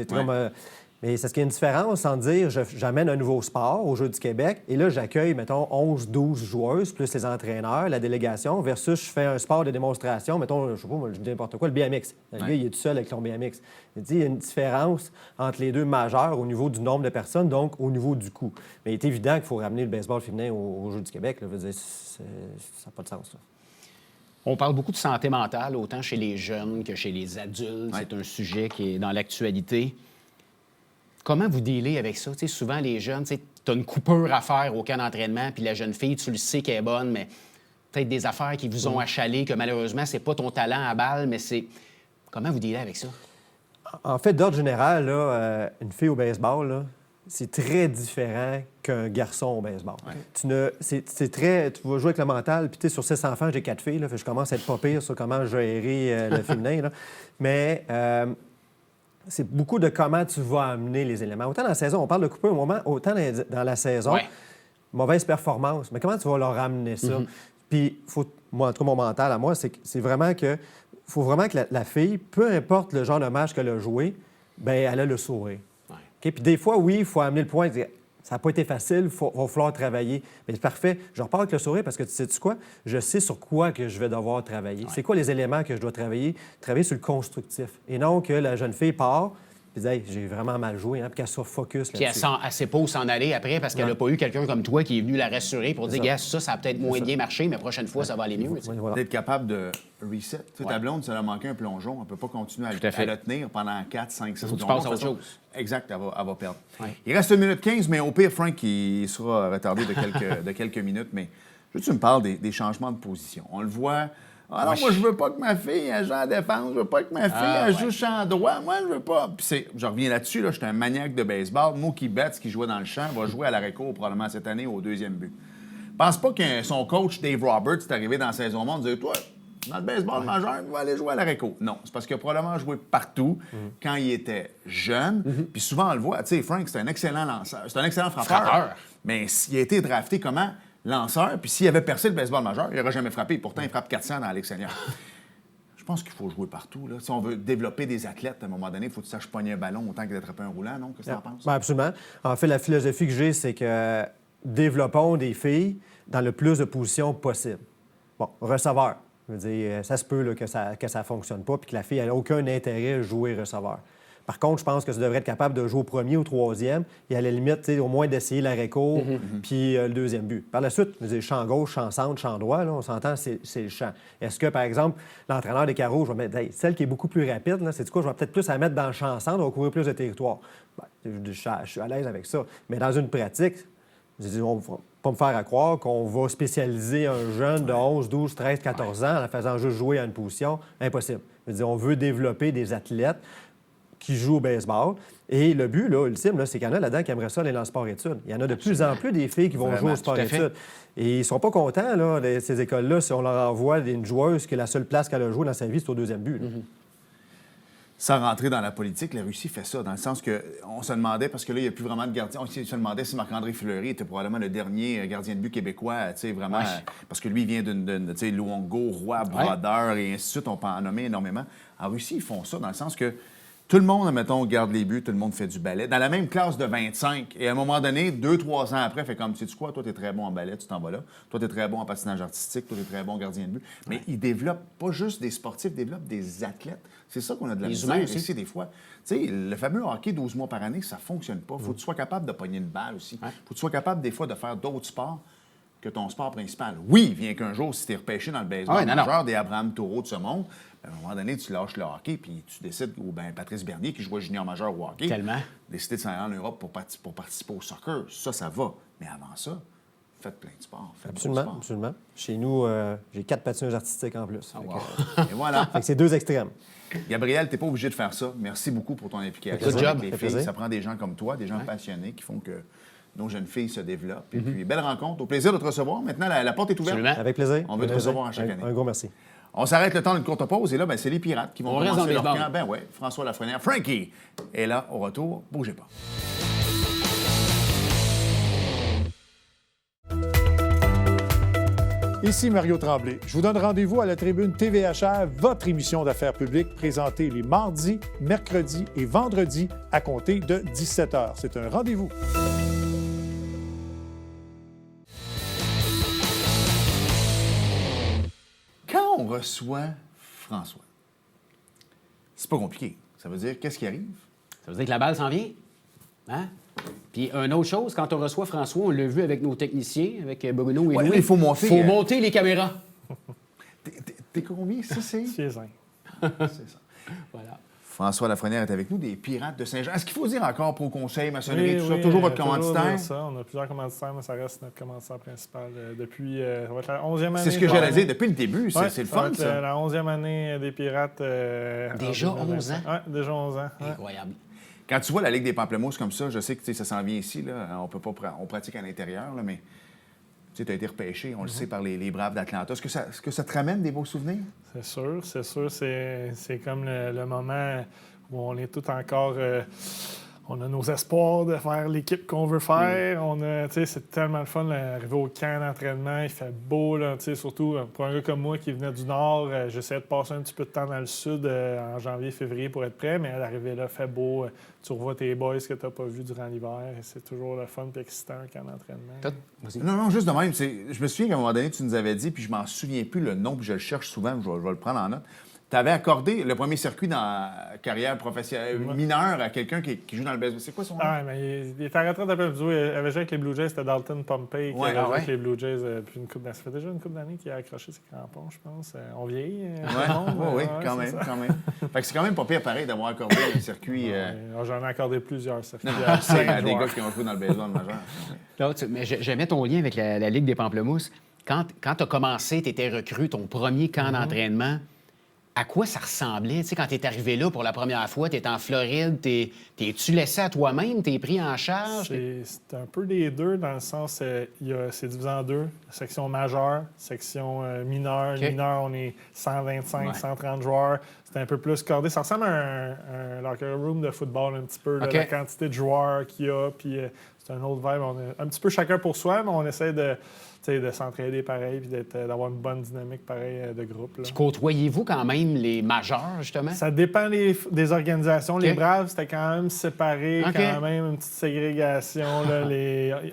Speaker 3: Mais c'est ce qu'il y a une différence en dire j'amène un nouveau sport aux Jeux du Québec et là, j'accueille, mettons, 11-12 joueuses, plus les entraîneurs, la délégation, versus je fais un sport de démonstration, mettons, je sais pas, moi, je dis n'importe quoi, le BMX. Le gars, il est tout seul avec son BMX. Il y a une différence entre les deux majeure au niveau du nombre de personnes, donc au niveau du coût. Mais il est évident qu'il faut ramener le baseball féminin aux Jeux du Québec. Là. Je veux dire, ça n'a pas de sens. Là.
Speaker 2: On parle beaucoup de santé mentale, autant chez les jeunes que chez les adultes. C'est un sujet qui est dans l'actualité. Comment vous dealez avec ça? T'sais, souvent, les jeunes, tu as une coupure à faire au camp d'entraînement, puis la jeune fille, tu le sais qu'elle est bonne, mais peut-être des affaires qui vous ont achalé, que malheureusement, c'est pas ton talent à balle, mais c'est... Comment vous dealez avec ça? En
Speaker 3: fait, d'ordre général, là, une fille au baseball, là, c'est très différent qu'un garçon au baseball. Ouais. C'est très... Tu vas jouer avec le mental, puis tu sais, sur 6 enfants, j'ai 4 filles, là, fait que je commence à être pas pire sur comment gérer le féminin, là. Mais... c'est beaucoup de comment tu vas amener les éléments. Autant dans la saison, on parle de couper au moment, autant dans la saison, mauvaise performance. Mais comment tu vas leur amener ça? Puis, moi, en tout cas, mon mental à moi, c'est vraiment que faut vraiment que la fille, peu importe le genre de match qu'elle a joué, bien, elle a le sourire. Ouais. Okay? Puis des fois, oui, il faut amener le point. Ça n'a pas été facile, il va falloir travailler. Mais c'est parfait. Je repars avec le sourire parce que tu sais-tu quoi? Je sais sur quoi que je vais devoir travailler. Ouais. C'est quoi les éléments que je dois travailler? Travailler sur le constructif. Et non que la jeune fille part et dit hey, j'ai vraiment mal joué, hein, puis qu'elle soit focus là-dessus.
Speaker 2: Puis elle ne sait pas où s'en aller après parce qu'elle n'a pas eu quelqu'un comme toi qui est venu la rassurer pour dire gars, ça a peut-être moins bien marché, mais prochaine fois, ça va aller mieux.
Speaker 1: Voilà. D'être capable de reset. Ta blonde, ça a manqué un plongeon, elle ne peut pas continuer à le tenir pendant 4, 5, 6
Speaker 2: secondes. Tu passes à autre chose.
Speaker 1: Exact, elle va perdre. Ouais. Il reste 1 minute 15, mais au pire, Frank, il sera retardé de quelques minutes. Mais je veux que tu me parles des changements de position. On le voit. Ah non, moi, je veux pas que ma fille elle joue en défense. Je veux pas que ma fille elle joue champ droit. Moi, je veux pas. Puis je reviens là-dessus. Là, je suis un maniaque de baseball. Mookie Betts, qui jouait dans le champ, va jouer à l'arrêt-court probablement cette année au 2e but. Pense pas que son coach, Dave Roberts, est arrivé dans la saison monde et dit toi, dans le baseball majeur, il va aller jouer à l'arrêt-court. Non, c'est parce qu'il a probablement joué partout quand il était jeune. Puis souvent, on le voit. Tu sais, Frank, c'est un excellent lanceur. C'est un excellent frappeur. Mais s'il a été drafté comment? Lanceur, puis s'il avait percé le baseball majeur, il n'aurait jamais frappé. Pourtant, il frappe 400 dans la Ligue senior. Je pense qu'il faut jouer partout. Là. Si on veut développer des athlètes, à un moment donné, il faut que tu saches pogner un ballon autant que d'attraper un roulant, non? Qu'est-ce que tu en penses?
Speaker 3: Bien, absolument. En fait, la philosophie que j'ai, c'est que développons des filles dans le plus de positions possible. Bon, receveur. Je veux dire, ça se peut là, que ça ne fonctionne pas puis que la fille n'a aucun intérêt à jouer receveur. Par contre, je pense que tu devrais être capable de jouer au 1er ou 3e et à la limite, au moins d'essayer l'arrêt-court puis le 2e but. Par la suite, je veux dire, champ gauche, champ centre, champ droit, là, on s'entend, c'est le champ. Est-ce que, par exemple, l'entraîneur des carreaux, je vais mettre celle qui est beaucoup plus rapide, c'est quoi, je vais peut-être plus la mettre dans le champ centre, on va couvrir plus de territoire. Ben, je suis à l'aise avec ça. Mais dans une pratique, on ne va pas me faire à croire qu'on va spécialiser un jeune de 11, 12, 13, 14 ans en la faisant juste jouer à une position. Impossible. Je veux dire, on veut développer des athlètes qui jouent au baseball. Et le but, là, ultime, là, c'est qu'il y en a là-dedans qui aimeraient ça aller dans le sport-études. Il y en a de plus en plus des filles qui vont jouer au sport-études. Et ils ne sont pas contents, là, de ces écoles-là, si on leur envoie une joueuse que la seule place qu'elle a joué dans sa vie, c'est au 2e but.
Speaker 1: Sans rentrer dans la politique, la Russie fait ça, dans le sens qu'on se demandait, parce que là, il n'y a plus vraiment de gardien, on se demandait si Marc-André Fleury était probablement le dernier gardien de but québécois, tu sais, vraiment, parce que lui, il vient d'une tu sais, Luongo, Roy, Brodeur, et ainsi de suite, on peut en nommer énormément. En Russie, ils font ça, dans le sens que tout le monde, mettons, garde les buts, tout le monde fait du ballet. Dans la même classe de 25. Et à un moment donné, 2-3 ans après, fait comme, sais-tu quoi, toi, t'es très bon en ballet, tu t'en vas là. Toi, t'es très bon en patinage artistique, toi, t'es très bon gardien de but. Mais ils développent pas juste des sportifs, ils développent des athlètes. C'est ça qu'on a de la misère aussi, des fois. Tu sais, le fameux hockey 12 mois par année, ça fonctionne pas. Faut que tu sois capable de pogner une balle aussi. Faut que tu sois capable, des fois, de faire d'autres sports que ton sport principal. Oui, vient qu'un jour, si t'es repêché dans le baseball majeur des Abraham Taureau de ce monde, à un moment donné, tu lâches le hockey, puis tu décides, ou bien Patrice Bernier, qui jouait junior majeur au hockey, décider de s'en aller en Europe pour participer au soccer. Ça va. Mais avant ça, faites plein de sports.
Speaker 3: Absolument. Chez nous, j'ai 4 patineuses artistiques en plus.
Speaker 1: Et voilà.
Speaker 3: Fait que c'est 2 extrêmes.
Speaker 1: Gabriel, t'es pas obligé de faire ça. Merci beaucoup pour ton implication avec les filles. Ça prend des gens comme toi, des gens passionnés qui font que nos jeunes filles se développent. Et puis, belle rencontre. Au plaisir de te recevoir. Maintenant, la porte est ouverte.
Speaker 2: Absolument.
Speaker 3: Avec plaisir.
Speaker 1: On veut te recevoir à chaque année.
Speaker 3: Un gros merci.
Speaker 1: On s'arrête le temps d'une courte pause. Et là, c'est les Pirates qui vont
Speaker 2: On reste
Speaker 1: commencer
Speaker 2: dans
Speaker 1: leur
Speaker 2: le
Speaker 1: camp. Ben ouais, François Lafrenière. Frankie est là au retour. Bougez pas.
Speaker 5: Ici Mario Tremblay. Je vous donne rendez-vous à la tribune TVHR, votre émission d'affaires publiques présentée les mardis, mercredis et vendredis à compter de 17h. C'est un rendez-vous.
Speaker 1: Quand on reçoit François, c'est pas compliqué. Ça veut dire qu'est-ce qui arrive?
Speaker 2: Ça veut dire que la balle s'en vient. Hein? Puis, une autre chose, quand on reçoit François, on l'a vu avec nos techniciens, avec Bruno et
Speaker 1: Ouais,
Speaker 2: Louis.
Speaker 1: il faut monter,
Speaker 2: faut monter les caméras.
Speaker 1: T'es combien? Ça, c'est?
Speaker 3: C'est ça.
Speaker 1: C'est ça.
Speaker 2: Voilà.
Speaker 1: François Lafrenière est avec nous, des Pirates de Saint-Jean. Est-ce qu'il faut dire encore pro conseil, maçonnerie, tout ça? Toujours votre commanditaire?
Speaker 6: Ça. On a plusieurs commanditaires, mais ça reste notre commanditaire principal depuis ça va être la 11e année.
Speaker 1: C'est ce que j'allais dire depuis le début.
Speaker 6: Ouais,
Speaker 1: c'est le
Speaker 6: ça va
Speaker 1: fun,
Speaker 6: être
Speaker 1: ça.
Speaker 6: la 11e année des Pirates.
Speaker 2: Déjà
Speaker 6: en
Speaker 2: 11 ans?
Speaker 6: Oui, déjà 11 ans. Ouais.
Speaker 2: Incroyable.
Speaker 1: Quand tu vois la Ligue des Pamplemousses comme ça, je sais que ça s'en vient ici. Là. On pratique à l'intérieur, là, mais tu as été repêché, on le sait, par les Braves d'Atlanta. Est-ce que ça te ramène des beaux souvenirs?
Speaker 6: C'est sûr, c'est sûr. C'est comme le moment où on est tout encore... on a nos espoirs de faire l'équipe qu'on veut faire. C'est tellement le fun d'arriver au camp d'entraînement. Il fait beau, là, surtout pour un gars comme moi qui venait du Nord. J'essayais de passer un petit peu de temps dans le Sud en janvier, février pour être prêt, mais l'arrivée là, fait beau. Tu revois tes boys que tu n'as pas vus durant l'hiver. C'est toujours le fun et excitant un camp d'entraînement.
Speaker 1: Non, juste de même. Je me souviens qu'à un moment donné, tu nous avais dit, puis je m'en souviens plus le nom, puis je le cherche souvent, je vais le prendre en note. Tu avais accordé le premier circuit dans la carrière professionnelle mineure à quelqu'un qui joue dans le baseball. C'est quoi son nom?
Speaker 6: Ah, mais il était en retraite un peu. Il avait joué avec les Blue Jays, c'était Dalton Pompey qui avait joué avec les Blue Jays. Puis ça fait déjà une couple d'années qu'il a accroché ses crampons, je pense. On vieillit.
Speaker 1: Oui, quand même. Fait que c'est quand même pas pire pareil d'avoir accordé un circuit.
Speaker 6: J'en ai accordé plusieurs circuits.
Speaker 1: C'est à des gars qui ont joué dans le baseball majeur.
Speaker 2: Là, mais j'aimais ton lien avec la Ligue des Pamplemousses. Quand tu as commencé, tu étais recrue, ton premier camp d'entraînement, à quoi ça ressemblait? Tu sais, quand tu es arrivé là pour la première fois, tu es en Floride, t'es-tu laissé à toi-même? T'es pris en charge?
Speaker 6: C'est un peu les deux, dans le sens, c'est divisé en deux. Section majeure, section mineure.
Speaker 2: Okay.
Speaker 6: Mineure, on est 125, 130 joueurs. C'est un peu plus cordé. Ça ressemble à un locker room de football un petit peu, là, la quantité de joueurs qu'il y a. Puis c'est un autre vibe. On est un petit peu chacun pour soi, mais on essaie de s'entraider pareil puis d'avoir une bonne dynamique pareil de groupe. Là.
Speaker 2: Puis côtoyez-vous quand même les majeurs, justement?
Speaker 6: Ça dépend des organisations. Les Braves, c'était quand même séparé, quand même une petite ségrégation. Là,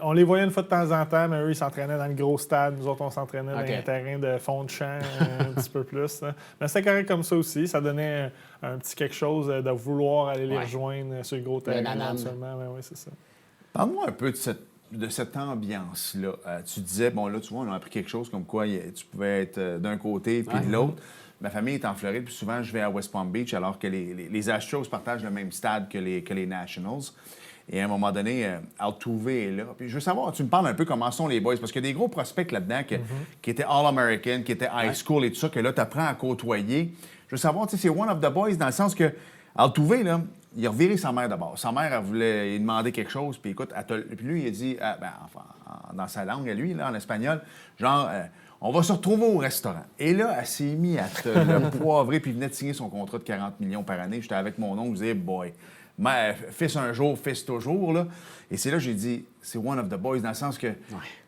Speaker 6: on les voyait une fois de temps en temps, mais eux, ils s'entraînaient dans le gros stade. Nous autres, on s'entraînait dans les terrains de fond de champ un petit peu plus. Là. Mais c'était correct comme ça aussi. Ça donnait un petit quelque chose de vouloir aller les rejoindre sur le gros terrain éventuellement. Oui, c'est ça.
Speaker 1: Parle-moi un peu de cette ambiance-là. Tu disais, bon, là, tu vois, on a appris quelque chose comme quoi tu pouvais être d'un côté puis de l'autre. Ma famille est en Floride, puis souvent, je vais à West Palm Beach, alors que les Astros partagent le même stade que les Nationals. Et à un moment donné, Altuve est là. Puis je veux savoir, tu me parles un peu comment sont les boys, parce qu'il y a des gros prospects là-dedans qui étaient All-American, qui étaient high school et tout ça, que là, tu apprends à côtoyer. Je veux savoir, tu sais, c'est one of the boys dans le sens que Altuve, là, il a reviré sa mère d'abord. Sa mère, elle voulait lui demander quelque chose, puis écoute, puis lui, il a dit, dans sa langue à lui, là, en espagnol, genre, on va se retrouver au restaurant. Et là, elle s'est mise à le poivrer, puis il venait de signer son contrat de 40 millions par année. J'étais avec mon oncle, je disais, boy, fils un jour, fils toujours, là. Et c'est là que j'ai dit, c'est one of the boys, dans le sens que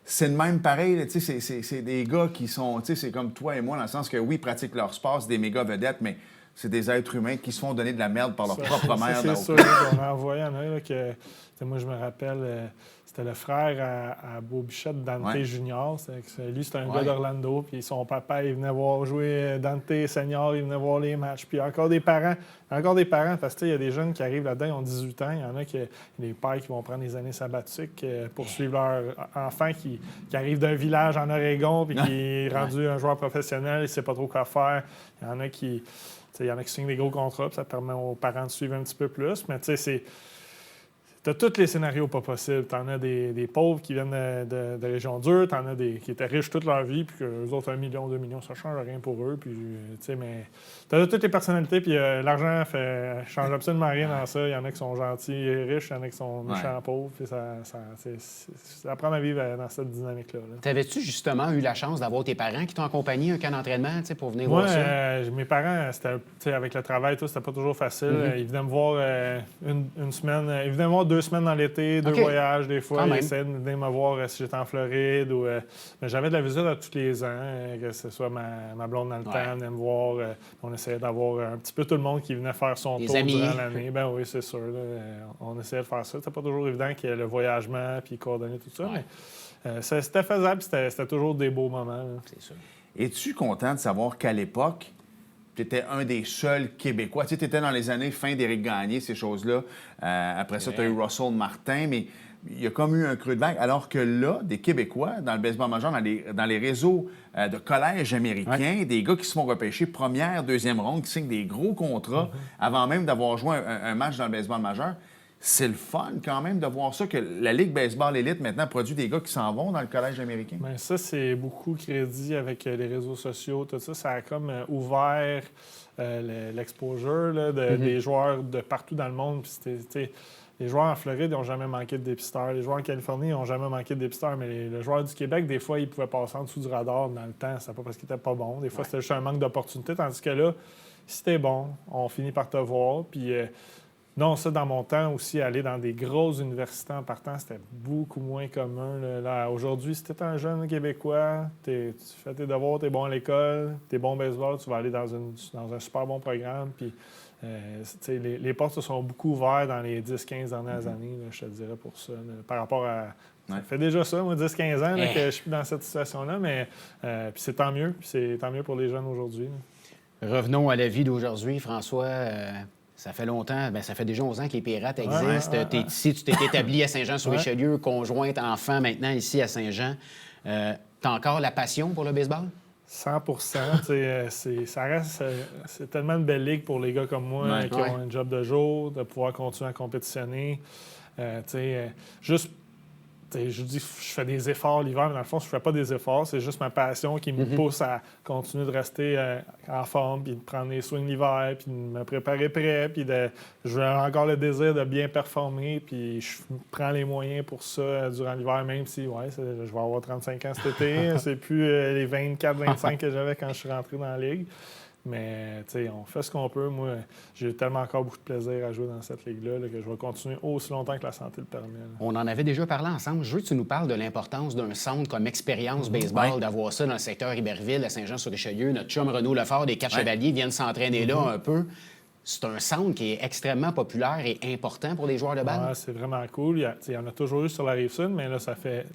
Speaker 1: c'est le même pareil, tu sais, c'est des gars qui sont, tu sais, c'est comme toi et moi, dans le sens que, oui, ils pratiquent leur sport, c'est des méga vedettes, mais c'est des êtres humains qui se font donner de la merde par leur propre mère.
Speaker 6: C'est sûr, on a envoyé en un que, moi, je me rappelle, c'était le frère à Beau Bichette, Dante Junior. Lui, c'était un gars d'Orlando. Puis son papa, il venait voir jouer Dante Senior, il venait voir les matchs. Puis encore des parents, parce qu'il y a des jeunes qui arrivent là-dedans, ils ont 18 ans. Il y en a des pères qui vont prendre des années sabbatiques pour suivre leur enfant qui arrive d'un village en Oregon puis qui est rendu un joueur professionnel, il ne sait pas trop quoi faire. Il y en a qui signent des gros contrats, puis ça permet aux parents de suivre un petit peu plus. Mais tu sais, T'as tous les scénarios pas possibles. T'en as des pauvres qui viennent de régions dures, t'en as des qui étaient riches toute leur vie, puis qu'eux autres, 1 million, 2 millions, ça change rien pour eux. Puis, mais t'as toutes les personnalités, puis l'argent change absolument rien dans ça. Il y en a qui sont gentils et riches, il y en a qui sont méchants pauvres. Puis c'est apprendre à vivre dans cette dynamique-là.
Speaker 2: T'avais-tu justement eu la chance d'avoir tes parents qui t'ont accompagné à un camp d'entraînement pour venir voir ça?
Speaker 6: Mes parents, c'était, avec le travail, tout, c'était pas toujours facile. Ils venaient me voir une semaine. Ils venaient me voir 2 semaines dans l'été, 2 voyages des fois. Ils essayaient de venir me voir si j'étais en Floride. Mais j'avais de la visite à tous les ans, que ce soit ma blonde dans le temps, venait me voir. On essayait d'avoir un petit peu tout le monde qui venait faire son tour durant l'année. Ben oui, c'est sûr. On essayait de faire ça. C'était pas toujours évident qu'il y ait le voyagement puis coordonner tout ça. Mais c'était faisable, c'était toujours des beaux moments. Là.
Speaker 2: C'est sûr.
Speaker 1: Es-tu content de savoir qu'à l'époque, tu étais un des seuls Québécois? Tu étais dans les années fin d'Éric Gagné, ces choses-là. Après ça, tu as eu Russell Martin, mais il y a comme eu un creux de vague. Alors que là, des Québécois, dans le baseball majeur, dans les réseaux de collèges américains, des gars qui se font repêcher première, deuxième ronde, qui signent des gros contrats avant même d'avoir joué un match dans le baseball majeur. C'est le fun quand même de voir ça, que la Ligue Baseball Élite maintenant produit des gars qui s'en vont dans le collège américain.
Speaker 6: Bien, ça, c'est beaucoup crédit avec les réseaux sociaux, tout ça. Ça a comme ouvert l'exposure des joueurs de partout dans le monde. Puis les joueurs en Floride n'ont jamais manqué de dépisteurs. Les joueurs en Californie n'ont jamais manqué de dépisteurs. Mais le joueur du Québec, des fois, il pouvait passer en dessous du radar dans le temps. C'est pas parce qu'il était pas bon. Des fois, c'était juste un manque d'opportunité. Tandis que là, si t'es bon, on finit par te voir. Puis... non, ça, dans mon temps aussi, aller dans des grosses universités en partant, c'était beaucoup moins commun. Là, aujourd'hui, si tu es un jeune Québécois, tu fais tes devoirs, tu es bon à l'école, tu es bon au baseball, tu vas aller dans un super bon programme. Puis, les portes se sont beaucoup ouvertes dans les 10-15 dernières années, là, je te dirais, pour ça. Par rapport à... Ça fait déjà ça, moi, 10-15 ans que je suis dans cette situation-là, mais puis c'est tant mieux. Puis c'est tant mieux pour les jeunes aujourd'hui.
Speaker 2: Revenons à la vie d'aujourd'hui, François. Ça fait longtemps, ça fait déjà 11 ans que les Pirates existent. Tu es ici, tu t'es établi à Saint-Jean-sur-Richelieu, conjointe, enfant maintenant ici à Saint-Jean. T'as encore la passion pour le baseball?
Speaker 6: 100%. Ça reste... c'est tellement une belle ligue pour les gars comme moi qui ont un job de jour, de pouvoir continuer à compétitionner. Juste... je dis je fais des efforts l'hiver, mais dans le fond, je fais pas des efforts. C'est juste ma passion qui me pousse à continuer de rester en forme, puis de prendre les swings l'hiver, puis de me préparer prêt, puis j'ai encore le désir de bien performer, puis je prends les moyens pour ça durant l'hiver, même si, je vais avoir 35 ans cet été. C'est plus les 24-25 que j'avais quand je suis rentré dans la ligue. Mais, on fait ce qu'on peut. Moi, j'ai tellement encore beaucoup de plaisir à jouer dans cette ligue-là que je vais continuer aussi longtemps que la santé le permet. Là.
Speaker 2: On en avait déjà parlé ensemble. Je veux que tu nous parles de l'importance d'un centre comme Expérience Baseball, d'avoir ça dans le secteur Iberville, à Saint-Jean-sur-Richelieu. Notre chum Renaud Lefort des Quatre Chevaliers viennent s'entraîner là un peu. C'est un centre qui est extrêmement populaire et important pour les joueurs de balle.
Speaker 6: Ouais, c'est vraiment cool. Il y en a toujours eu sur la Rive-Sud, mais là, ça fait...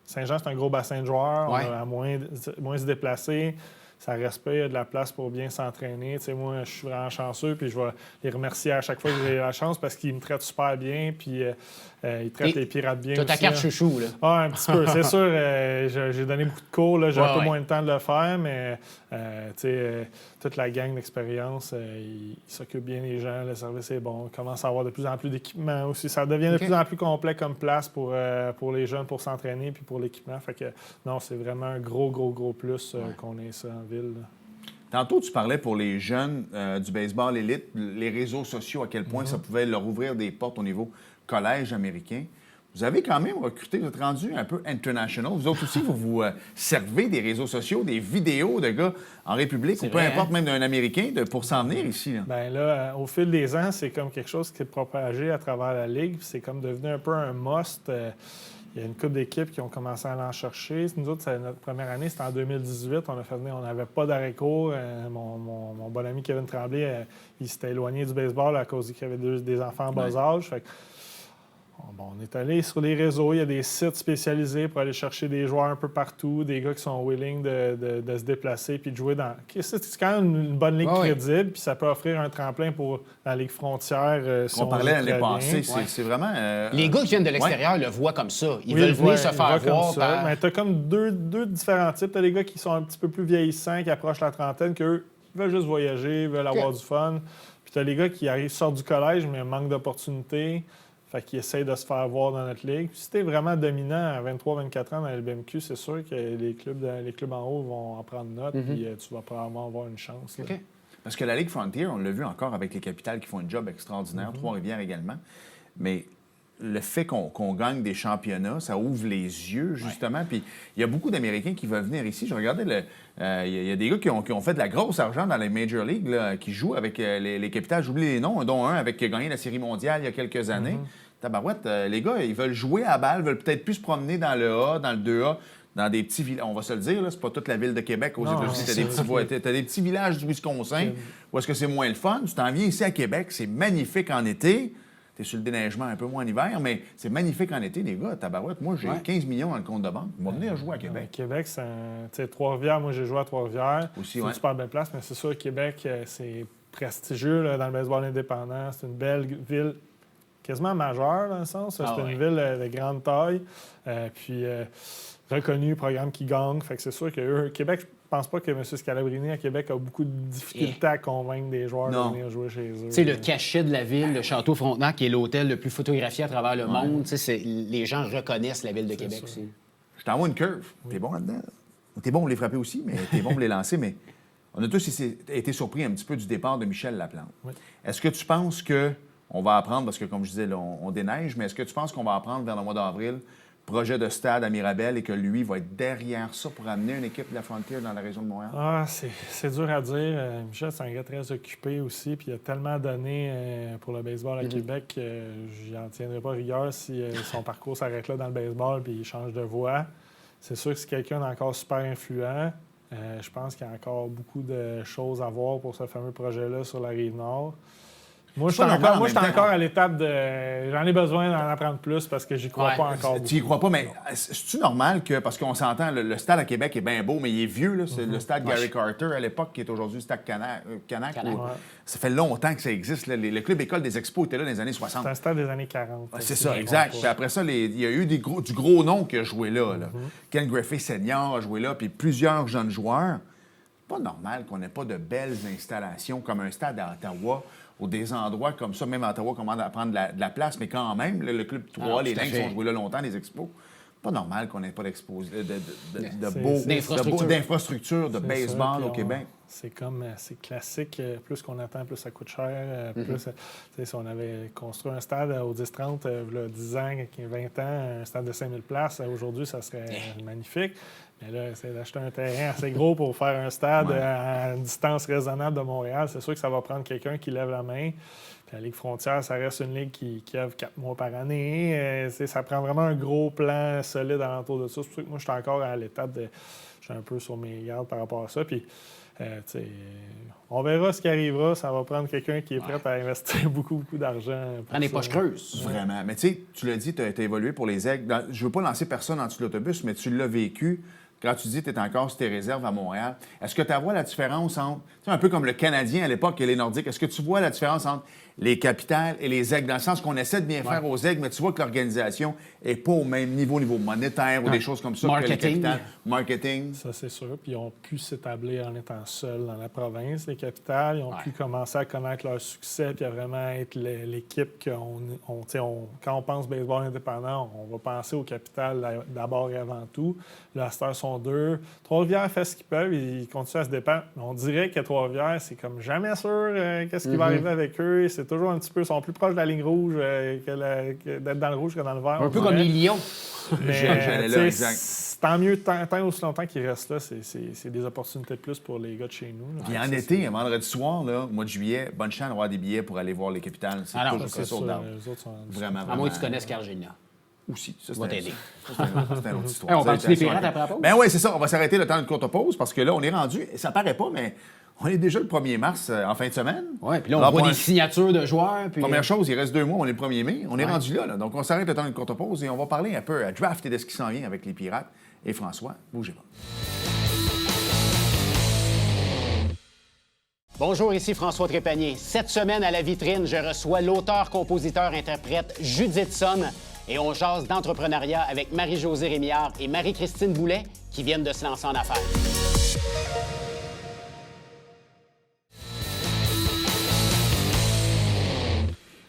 Speaker 6: Saint-Jean, c'est un gros bassin de joueurs. On a à moins se déplacer. Ça reste pas, il y a de la place pour bien s'entraîner. Moi, je suis vraiment chanceux, puis je vais les remercier à chaque fois que j'ai la chance parce qu'ils me traitent super bien, puis ils traitent les Pirates bien aussi.
Speaker 2: T'as ta carte chouchou, là.
Speaker 6: Ah, un petit peu, c'est sûr. J'ai donné beaucoup de cours, là, j'ai un peu moins de temps de le faire, mais toute la gang d'expérience, ils s'occupent bien des gens, le service est bon. On commence à avoir de plus en plus d'équipements aussi. Ça devient de plus en plus complet comme place pour les jeunes pour s'entraîner, puis pour l'équipement. Fait que non, c'est vraiment un gros plus qu'on ait ça en ville. Là.
Speaker 1: Tantôt, tu parlais pour les jeunes du baseball élite, les réseaux sociaux, à quel point ça pouvait leur ouvrir des portes au niveau collège américain. Vous avez quand même recruté, vous êtes rendu un peu international. Vous autres aussi, vous servez des réseaux sociaux, des vidéos de gars en République, ou peu importe, même d'un Américain, pour s'en venir ici. Là.
Speaker 6: Bien là, au fil des ans, c'est comme quelque chose qui est propagé à travers la Ligue. C'est comme devenu un peu un must. Il y a une couple d'équipes qui ont commencé à l'en chercher. Nous autres, notre première année, c'était en 2018. On n'avait pas d'arrêt-cours. Mon bon ami Kevin Tremblay, il s'était éloigné du baseball à cause qu'il y avait des enfants en bas âge. Fait que, on est allé sur les réseaux. Il y a des sites spécialisés pour aller chercher des joueurs un peu partout, des gars qui sont willing de se déplacer puis de jouer dans... C'est quand même une bonne ligue crédible, puis ça peut offrir un tremplin pour la Ligue Frontière.
Speaker 1: On parlait l'année passée, c'est vraiment...
Speaker 2: Les gars qui viennent de l'extérieur le voient comme ça. Ils veulent venir se faire voir.
Speaker 6: Mais tu as comme deux différents types. Tu as les gars qui sont un petit peu plus vieillissants, qui approchent la trentaine, qu'eux veulent juste voyager, veulent avoir du fun. Puis tu as les gars qui sortent du collège, mais manquent d'opportunités. Fait qu'ils essayent de se faire voir dans notre ligue. Puis si t'es vraiment dominant à 23-24 ans dans la LBMQ, c'est sûr que les clubs en haut vont en prendre note, puis tu vas probablement avoir une chance. Là.
Speaker 2: OK.
Speaker 1: Parce que la Ligue Frontier, on l'a vu encore avec les Capitals qui font un job extraordinaire, Trois-Rivières également. Mais le fait qu'on gagne des championnats, ça ouvre les yeux, justement. Puis il y a beaucoup d'Américains qui veulent venir ici. Je regardais, il y a des gars qui ont fait de la grosse argent dans les Major League, là, qui jouent avec les Capitals. J'oublie les noms, dont un qui a gagné la Série mondiale il y a quelques années. Tabarouette, les gars, ils veulent jouer à la balle, veulent peut-être plus se promener dans le A, dans le 2A, dans des petits villages. On va se le dire, là, c'est pas toute la ville de Québec aux États-Unis. T'as des petits villages du Wisconsin où est-ce que c'est moins le fun. Tu t'en viens ici à Québec, c'est magnifique en été. T'es sur le déneigement un peu moins en hiver, mais c'est magnifique en été, les gars. Tabarouette, moi, j'ai 15 millions dans le compte de banque. On va venir jouer à Québec.
Speaker 6: Québec, c'est Trois-Rivières. Moi, j'ai joué à Trois-Rivières.
Speaker 1: Aussi,
Speaker 6: c'est une super belle place, mais c'est sûr, Québec, c'est prestigieux là, dans le baseball indépendant. C'est une belle ville, quasiment majeure, dans le sens. C'est une ville de grande taille. Puis reconnu, programme qui gagne. Fait que c'est sûr que Québec, je pense pas que M. Scalabrini à Québec a beaucoup de difficultés à convaincre des joueurs de venir jouer chez eux.
Speaker 2: Tu sais, le cachet de la ville, le Château Frontenac, qui est l'hôtel le plus photographié à travers le monde, tu sais, les gens reconnaissent la ville de Québec aussi.
Speaker 1: Je t'envoie une curve. T'es bon là-dedans. T'es bon pour les frapper aussi, mais t'es bon pour les lancer. Mais on a tous été surpris un petit peu du départ de Michel Laplante. Oui. Est-ce que tu penses qu'on va apprendre, parce que comme je disais, là, on déneige, mais est-ce que tu penses qu'on va apprendre vers le mois d'avril projet de stade à Mirabel et que lui va être derrière ça pour amener une équipe de la Frontier dans la région de Montréal?
Speaker 6: Ah, c'est dur à dire. Michel, c'est un gars très occupé aussi, puis il a tellement donné pour le baseball à Québec que je n'en tiendrai pas rigueur si son parcours s'arrête là dans le baseball puis il change de voie. C'est sûr que c'est quelqu'un d'encore super influent. Je pense qu'il y a encore beaucoup de choses à voir pour ce fameux projet-là sur la Rive-Nord. Moi, je suis encore à l'étape de... J'en ai besoin d'en apprendre plus parce que j'y crois pas encore beaucoup.
Speaker 1: Tu y crois pas, mais c'est-tu normal que... Parce qu'on s'entend, le stade à Québec est bien beau, mais il est vieux. Là. C'est le stade Gary Carter à l'époque, qui est aujourd'hui le stade Canac. Ça fait longtemps que ça existe. Là. Le club école des Expos était là dans les années 60.
Speaker 6: C'est un stade des années 40.
Speaker 1: C'est ça, exact. Puis après ça, il y a eu du gros nom qui a joué là. Ken Griffey Senior a joué là, puis plusieurs jeunes joueurs. C'est pas normal qu'on n'ait pas de belles installations comme un stade à Ottawa, ou des endroits comme ça, même à Ottawa, comment prendre de la place, mais quand même, le Club 3, les Lynx ont joué là longtemps, les expos. Pas normal qu'on n'ait pas d'infrastructures de baseball au Québec.
Speaker 6: C'est classique. Plus qu'on attend, plus ça coûte cher. Si on avait construit un stade au 10-30, il y a 10 ans, 20 ans, un stade de 5000 places, aujourd'hui, ça serait magnifique. Mais là, c'est d'acheter un terrain assez gros pour faire un stade à une distance raisonnable de Montréal. C'est sûr que ça va prendre quelqu'un qui lève la main. Puis la Ligue Frontière, ça reste une ligue qui offre 4 mois par année. Ça prend vraiment un gros plan solide alentour de ça. C'est pour ça que moi, je suis encore à l'étape de... Je suis un peu sur mes gardes par rapport à ça. Puis, on verra ce qui arrivera. Ça va prendre quelqu'un qui est prêt à investir beaucoup d'argent.
Speaker 2: Prends des poches creuses.
Speaker 1: Vraiment. Mais tu sais, tu l'as dit, tu as évolué pour les Aigles. Je ne veux pas lancer personne en dessous de l'autobus, mais tu l'as vécu. Quand tu dis que tu es encore sur tes réserves à Montréal, est-ce que tu vois la différence entre... Tu sais, un peu comme le Canadien à l'époque et les Nordiques, est-ce que tu vois la différence entre les Capitals et les Aigles, dans le sens qu'on essaie de bien faire aux Aigles, mais tu vois que l'organisation n'est pas au même niveau monétaire ou des choses comme ça que les Capitals. Marketing.
Speaker 6: Ça, c'est sûr. Puis ils ont pu s'établir en étant seuls dans la province, les Capitals. Ils ont pu commencer à connaître leur succès puis à vraiment être l'équipe quand on pense baseball indépendant, on va penser aux Capitals d'abord et avant tout. Là, à cette heure, sont 2. Trois-Rivières fait ce qu'ils peuvent. Ils continuent à se dépendre. On dirait que Trois-Rivières, c'est comme jamais sûr qu'est-ce qui va arriver avec eux. C'est toujours un petit peu... Ils sont plus proches de la ligne rouge d'être dans le rouge que dans le vert.
Speaker 2: Un peu comme les Lions.
Speaker 6: Tant mieux, tant aussi longtemps qu'ils restent là, c'est des opportunités de plus pour les gars de chez nous.
Speaker 1: Puis en été, un vendredi soir, là, au mois de juillet, bonne chance d'avoir des billets pour aller voir les Capitals. C'est toujours ça,
Speaker 6: sûr,
Speaker 1: vraiment.
Speaker 2: À moins que tu connaisses Cargenia.
Speaker 1: Aussi. Ça,
Speaker 2: va t'aider.
Speaker 1: C'est une autre histoire.
Speaker 2: On parle-tu des Pirates après la pause?
Speaker 1: Ben oui, c'est ça. On va s'arrêter le temps d'une courte pause parce que là, on est rendu, ça paraît pas, mais on est déjà le 1er mars en fin de semaine.
Speaker 2: Oui, puis là, on voit des signatures de joueurs. Puis...
Speaker 1: Première chose, il reste 2 mois, on est le 1er mai. On est rendu là. Donc, on s'arrête le temps d'une courte pause et on va parler un peu à draft et de ce qui s'en vient avec les Pirates. Et François, bougez pas.
Speaker 2: Bonjour, ici François Trépanier. Cette semaine, à la vitrine, je reçois l'auteur-compositeur-interprète Judith Somme et on jase d'entrepreneuriat avec Marie-Josée Rémillard et Marie-Christine Boulet qui viennent de se lancer en affaires.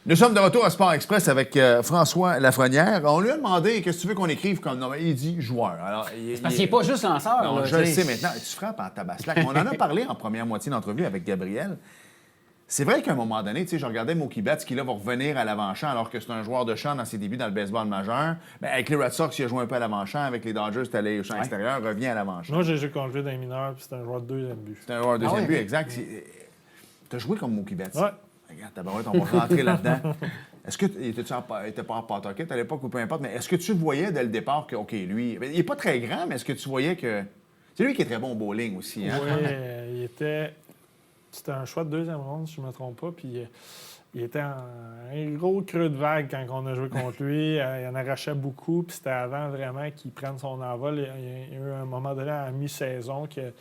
Speaker 1: Nous sommes de retour à Sport Express avec François Lafrenière. On lui a demandé qu'est-ce que tu veux qu'on écrive comme nom. Il dit joueur. Alors,
Speaker 2: Parce qu'il n'est pas juste lanceur.
Speaker 1: Non,
Speaker 2: là,
Speaker 1: je le
Speaker 2: tu sais.
Speaker 1: sais maintenant. Tu frappes en tabaslac. On en a parlé en première moitié d'entrevue avec Gabriel. C'est vrai qu'à un moment donné, tu sais, je regardais Mookie Betts qui là va revenir à l'avant-champ alors que c'est un joueur de champ dans ses débuts dans le baseball majeur. Ben, avec les Red Sox, il a joué un peu à l'avant-champ. Avec les Dodgers, c'était allé au champ extérieur, revient à l'avant-champ.
Speaker 6: Moi, j'ai joué contre lui dans les mineurs, puis c'était un joueur de deuxième but.
Speaker 1: C'est un joueur de deuxième but, exact. Tu as joué comme Mookie Betts.
Speaker 6: Ouais.
Speaker 1: Regarde, tabarouette, on va rentrer là-dedans. Est-ce que il était pas en Pawtucket à l'époque ou peu importe, mais est-ce que tu voyais dès le départ que, OK, lui, il n'est pas très grand, mais est-ce que tu voyais que. C'est lui qui est très bon au bowling aussi, hein?
Speaker 6: Oui, c'était un choix de deuxième ronde, si je ne me trompe pas, puis il était un gros creux de vague quand on a joué contre lui. Il en arrachait beaucoup, puis c'était avant vraiment qu'il prenne son envol. Il y a eu un moment donné, à mi-saison, qu'il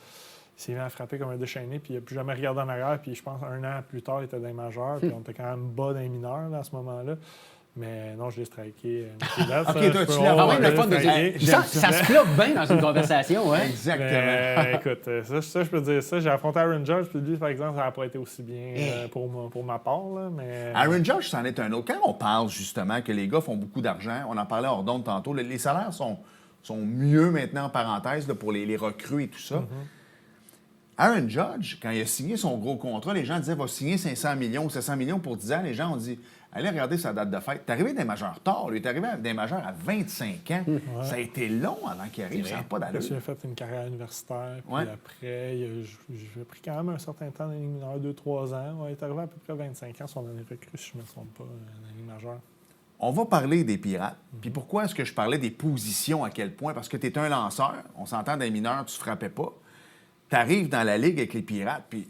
Speaker 6: s'est mis à frapper comme un déchaîné, puis il n'a plus jamais regardé en arrière. Puis je pense un an plus tard, il était dans les majeurs, puis on était quand même bas dans les mineurs là, à ce moment-là. Mais non, je l'ai striké.
Speaker 1: OK, toi, tu l'as
Speaker 2: Ah oui, le fun de
Speaker 6: striké.
Speaker 2: ça se flotte bien dans une conversation, hein?
Speaker 1: Exactement.
Speaker 6: Mais, écoute, ça, je peux dire ça. J'ai affronté Aaron Judge, puis lui, par exemple, ça n'a pas été aussi bien pour ma part. Là, mais...
Speaker 1: Aaron Judge, c'en est un autre. Quand on parle justement que les gars font beaucoup d'argent, on en parlait hors d'onde tantôt, les salaires sont mieux maintenant en parenthèse là, pour les recrues et tout ça. Aaron Judge, quand il a signé son gros contrat, les gens disaient va signer 500 millions ou 700 millions pour 10 ans. Les gens ont dit allez regarder sa date de fête. T'es arrivé des majeurs tard. Lui, il est arrivé des majeurs à 25 ans. Ça a été long avant qu'il arrive. Ça n'a pas d'allure.
Speaker 6: Il a fait une carrière universitaire. Puis après, j'ai pris quand même un certain temps dans les mineurs, 2-3 ans. Il est arrivé à peu près 25 ans, son année recrue, si je ne me trompe pas, dans les majeures.
Speaker 1: On va parler des Pirates. Puis pourquoi est-ce que je parlais des positions à quel point? Parce que tu es un lanceur. On s'entend dans les mineurs, tu ne frappais pas. Tu arrives dans la ligue avec les Pirates, puis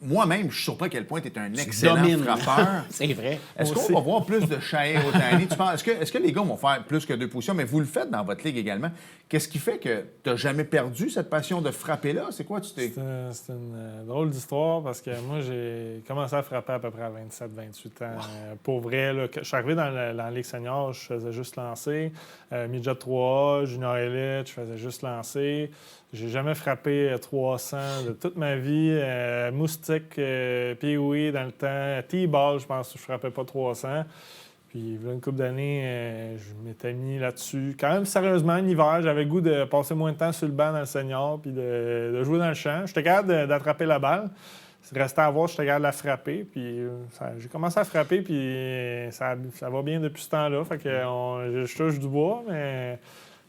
Speaker 1: moi-même, je suis surpris à quel point tu es un excellent frappeur.
Speaker 2: C'est vrai.
Speaker 1: Est-ce qu'on va voir plus de Shahir Ohtani? Est-ce que les gars vont faire plus que 2 positions? Mais vous le faites dans votre ligue également. Qu'est-ce qui fait que tu n'as jamais perdu cette passion de frapper-là? C'est quoi? C'est
Speaker 6: une drôle d'histoire parce que moi, j'ai commencé à frapper à peu près à 27-28 ans. Pour vrai, là, je suis arrivé dans la Ligue senior, je faisais juste lancer. Midget 3A, Junior Elite, je faisais juste lancer. J'ai jamais frappé 300 de toute ma vie. Moustique, Pee-wee dans le temps. T-ball, je pense que je frappais pas 300. Puis, il y a une couple d'années, je m'étais mis là-dessus. Quand même, sérieusement, l'hiver, j'avais le goût de passer moins de temps sur le banc dans le senior puis de jouer dans le champ. J'étais capable d'attraper la balle. Il restait à voir, j'étais capable de la frapper. Puis, j'ai commencé à frapper, puis ça va bien depuis ce temps-là. Fait que je touche du bois, mais...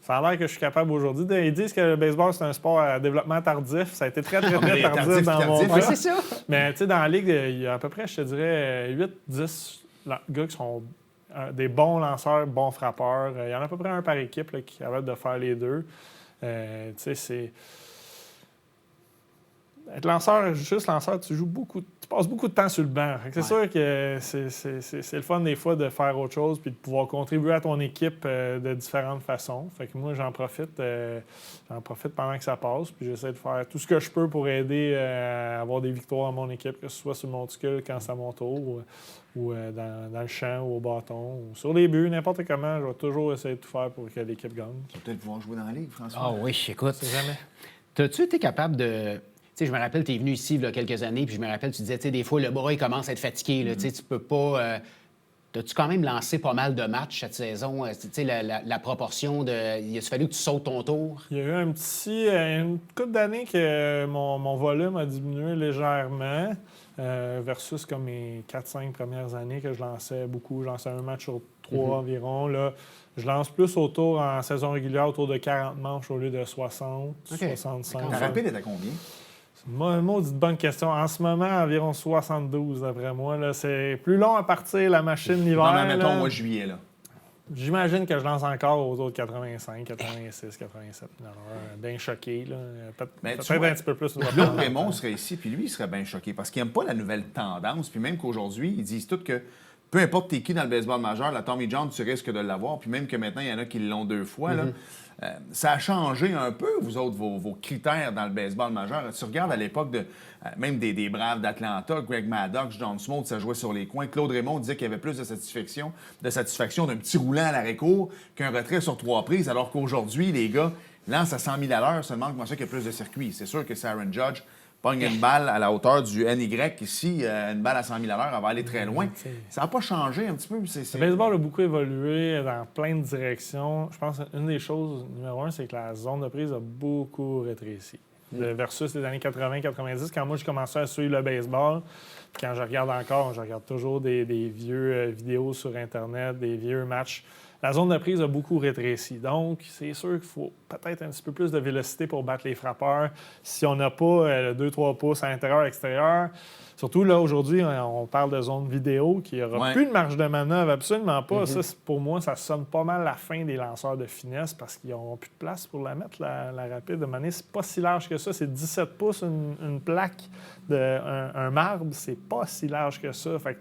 Speaker 6: Ça a l'air que je suis capable aujourd'hui. Ils disent que le baseball, c'est un sport à développement tardif. Ça a été très, très, très tardif dans mon cas.
Speaker 2: Oui, c'est ça.
Speaker 6: Mais tu sais, dans la ligue, il y a à peu près, je te dirais, 8-10 gars qui sont des bons lanceurs, bons frappeurs. Il y en a à peu près un par équipe là, qui est capable de faire les deux. Tu sais, c'est... Être lanceur, juste lanceur, tu passes beaucoup de temps sur le banc. C'est sûr que c'est le fun des fois de faire autre chose puis de pouvoir contribuer à ton équipe de différentes façons. Fait que moi, j'en profite pendant que ça passe. Puis j'essaie de faire tout ce que je peux pour aider à avoir des victoires à mon équipe, que ce soit sur le monticule quand c'est à mon tour ou dans le champ ou au bâton ou sur les buts, n'importe comment. Je vais toujours essayer de tout faire pour que l'équipe gagne.
Speaker 1: Tu vas peut-être pouvoir jouer dans la ligue, François.
Speaker 2: Ah oui, écoute.
Speaker 6: C'est jamais.
Speaker 2: T'as-tu été capable de... Tu sais, je me rappelle, tu es venu ici il y a quelques années, puis je me rappelle, tu disais, tu sais, des fois, le bras, il commence à être fatigué. Là, tu sais, tu peux pas... T'as-tu quand même lancé pas mal de matchs cette saison? Tu sais, la proportion de... Il a fallu que tu sautes ton tour?
Speaker 6: Il y a eu une couple d'années que mon volume a diminué légèrement versus comme mes 4-5 premières années que je lançais beaucoup. Je lançais un match sur 3 environ. Là, je lance plus autour, en saison régulière, autour de 40 manches au lieu de 60, 65.
Speaker 1: Ta rapide est à combien?
Speaker 6: Une maudite bonne question. En ce moment, environ 72, d'après moi. Là. C'est plus long à partir, la machine l'hiver.
Speaker 1: Mettons, mois de juillet, là.
Speaker 6: J'imagine que je lance encore autour de 85, 86, 87 bien choqué. Là. Peut-être un petit peu plus.
Speaker 1: Là, Raymond serait ici, puis lui, il serait bien choqué parce qu'il n'aime pas la nouvelle tendance. Puis même qu'aujourd'hui, ils disent tous que peu importe t'es qui dans le baseball majeur, la Tommy John, tu risques de l'avoir. Puis même que maintenant, il y en a qui l'ont 2 fois. Là. Ça a changé un peu, vous autres, vos critères dans le baseball majeur. Tu regardes à l'époque même des Braves d'Atlanta, Greg Maddox, John Smoltz, ça jouait sur les coins. Claude Raymond disait qu'il y avait plus de satisfaction d'un petit roulant à l'arrêt-court qu'un retrait sur 3 prises, alors qu'aujourd'hui, les gars lancent à 100 000 à l'heure, seulement comment ça qu'il y a plus de circuits. C'est sûr que c'est Aaron Judge, pogne une balle à la hauteur du NY. Ici, une balle à 100 000 à l'heure, elle va aller très loin. Ça n'a pas changé un petit peu?
Speaker 6: Le baseball a beaucoup évolué dans plein de directions. Je pense qu'une des choses, numéro un, c'est que la zone de prise a beaucoup rétréci. Versus les années 80-90, quand moi, j'ai commencé à suivre le baseball, quand je regarde toujours des vieux vidéos sur Internet, des vieux matchs. La zone de prise a beaucoup rétréci. Donc, c'est sûr qu'il faut peut-être un petit peu plus de vélocité pour battre les frappeurs. Si on n'a pas 2-3 pouces à l'intérieur, à l'extérieur, surtout là, aujourd'hui, on parle de zone vidéo qui n'aura plus de marge de manœuvre, absolument pas. Ça, pour moi, ça sonne pas mal la fin des lanceurs de finesse parce qu'ils n'auront plus de place pour la mettre, la rapide. De manière, c'est pas si large que ça. C'est 17 pouces, une plaque, un marbre. C'est pas si large que ça. Fait que,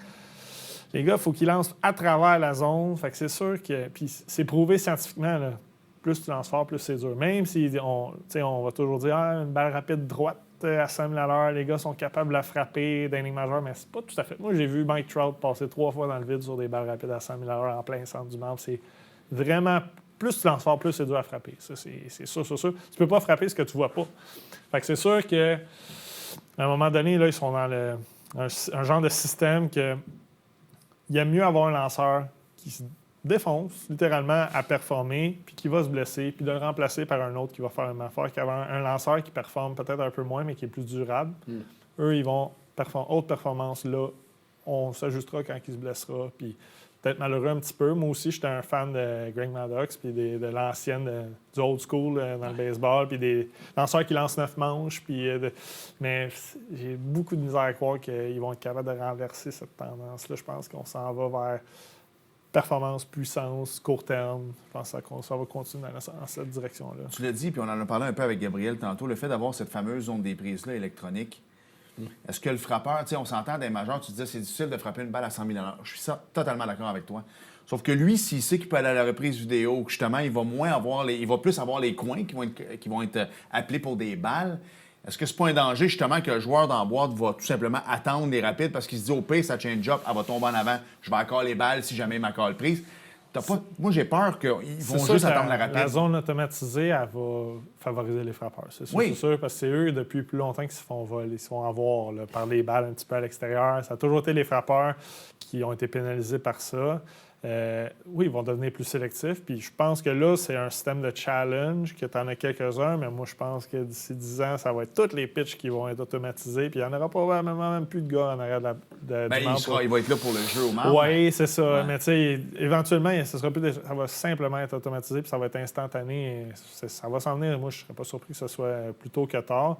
Speaker 6: les gars, il faut qu'ils lancent à travers la zone. Fait que c'est sûr que... Puis c'est prouvé scientifiquement, là, plus tu lances fort, plus c'est dur. Même si on va toujours dire une balle rapide droite à 100 000 à l'heure, les gars sont capables de la frapper d'un ligne majeure, mais c'est pas tout à fait. Moi, j'ai vu Mike Trout passer 3 fois dans le vide sur des balles rapides à 100 000 à l'heure en plein centre du marbre. C'est vraiment... Plus tu lances fort, plus c'est dur à frapper. Ça, c'est sûr. Tu peux pas frapper ce que tu vois pas. Fait que c'est sûr qu'à un moment donné, là, ils sont dans un genre de système que... Il y a mieux avoir un lanceur qui se défonce, littéralement, à performer, puis qui va se blesser, puis de le remplacer par un autre qui va faire une affaire, qui a un lanceur qui performe peut-être un peu moins, mais qui est plus durable. Eux, ils vont haute performance, là, on s'ajustera quand il se blessera, puis peut-être malheureux un petit peu. Moi aussi, j'étais un fan de Greg Maddux, puis de l'ancienne, du old school dans le baseball, puis des lanceurs qui lancent 9 manches. Mais j'ai beaucoup de misère à croire qu'ils vont être capables de renverser cette tendance-là. Je pense qu'on s'en va vers performance, puissance, court terme. Je pense que ça va continuer dans cette direction-là.
Speaker 1: Tu l'as dit, puis on en a parlé un peu avec Gabriel tantôt, le fait d'avoir cette fameuse zone des prises-là électronique. Est-ce que le frappeur, tu sais, on s'entend des majeurs, tu disais c'est difficile de frapper une balle à 100 000 $. Je suis totalement d'accord avec toi. Sauf que lui, s'il sait qu'il peut aller à la reprise vidéo, que justement, il va plus avoir les coins qui vont être appelés pour des balles. Est-ce que c'est pas un danger, justement, que le joueur dans la boîte va tout simplement attendre les rapides parce qu'il se dit au pire, ça change-up, elle va tomber en avant, je vais accorder les balles si jamais il m'accorde prise. Moi, j'ai peur qu'ils vont juste attendre la rapide.
Speaker 6: La zone automatisée, elle va favoriser les frappeurs. C'est sûr, c'est sûr, parce que c'est eux, depuis plus longtemps, qui se font voler, ils se font avoir là, par les balles un petit peu à l'extérieur. Ça a toujours été les frappeurs qui ont été pénalisés par ça. Oui, ils vont devenir plus sélectifs. Puis je pense que là, c'est un système de challenge, que tu en as quelques-uns, mais moi, je pense que d'ici 10 ans, ça va être tous les pitchs qui vont être automatisés. Puis il n'y en aura probablement même plus de gars en arrière
Speaker 1: il va être là pour le jeu au marbre.
Speaker 6: Oui, c'est ça. Ouais. Mais tu sais, éventuellement, ça va simplement être automatisé, puis ça va être instantané. Ça va s'en venir. Moi, je ne serais pas surpris que ce soit plus tôt que tard.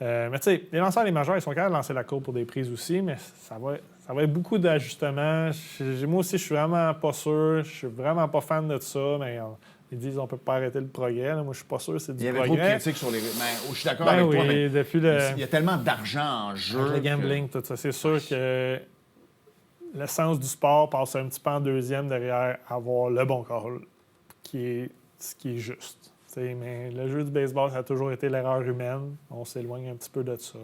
Speaker 6: Mais tu sais, les lanceurs, les majeurs, ils sont capables de lancer la courbe pour des prises aussi, mais ça va être beaucoup d'ajustements. Moi aussi, je suis vraiment pas sûr. Je suis vraiment pas fan de ça, mais ils disent qu'on peut pas arrêter le progrès. Là. Moi, je suis pas sûr que c'est du progrès.
Speaker 1: Il y avait beaucoup de critiques sur les... Mais, je suis d'accord avec toi, mais il y a tellement d'argent en jeu.
Speaker 6: Le gambling, tout ça. C'est sûr que l'essence du sport passe un petit peu en deuxième derrière avoir le bon call, qui est ce qui est juste. Mais le jeu du baseball, ça a toujours été l'erreur humaine. On s'éloigne un petit peu de ça.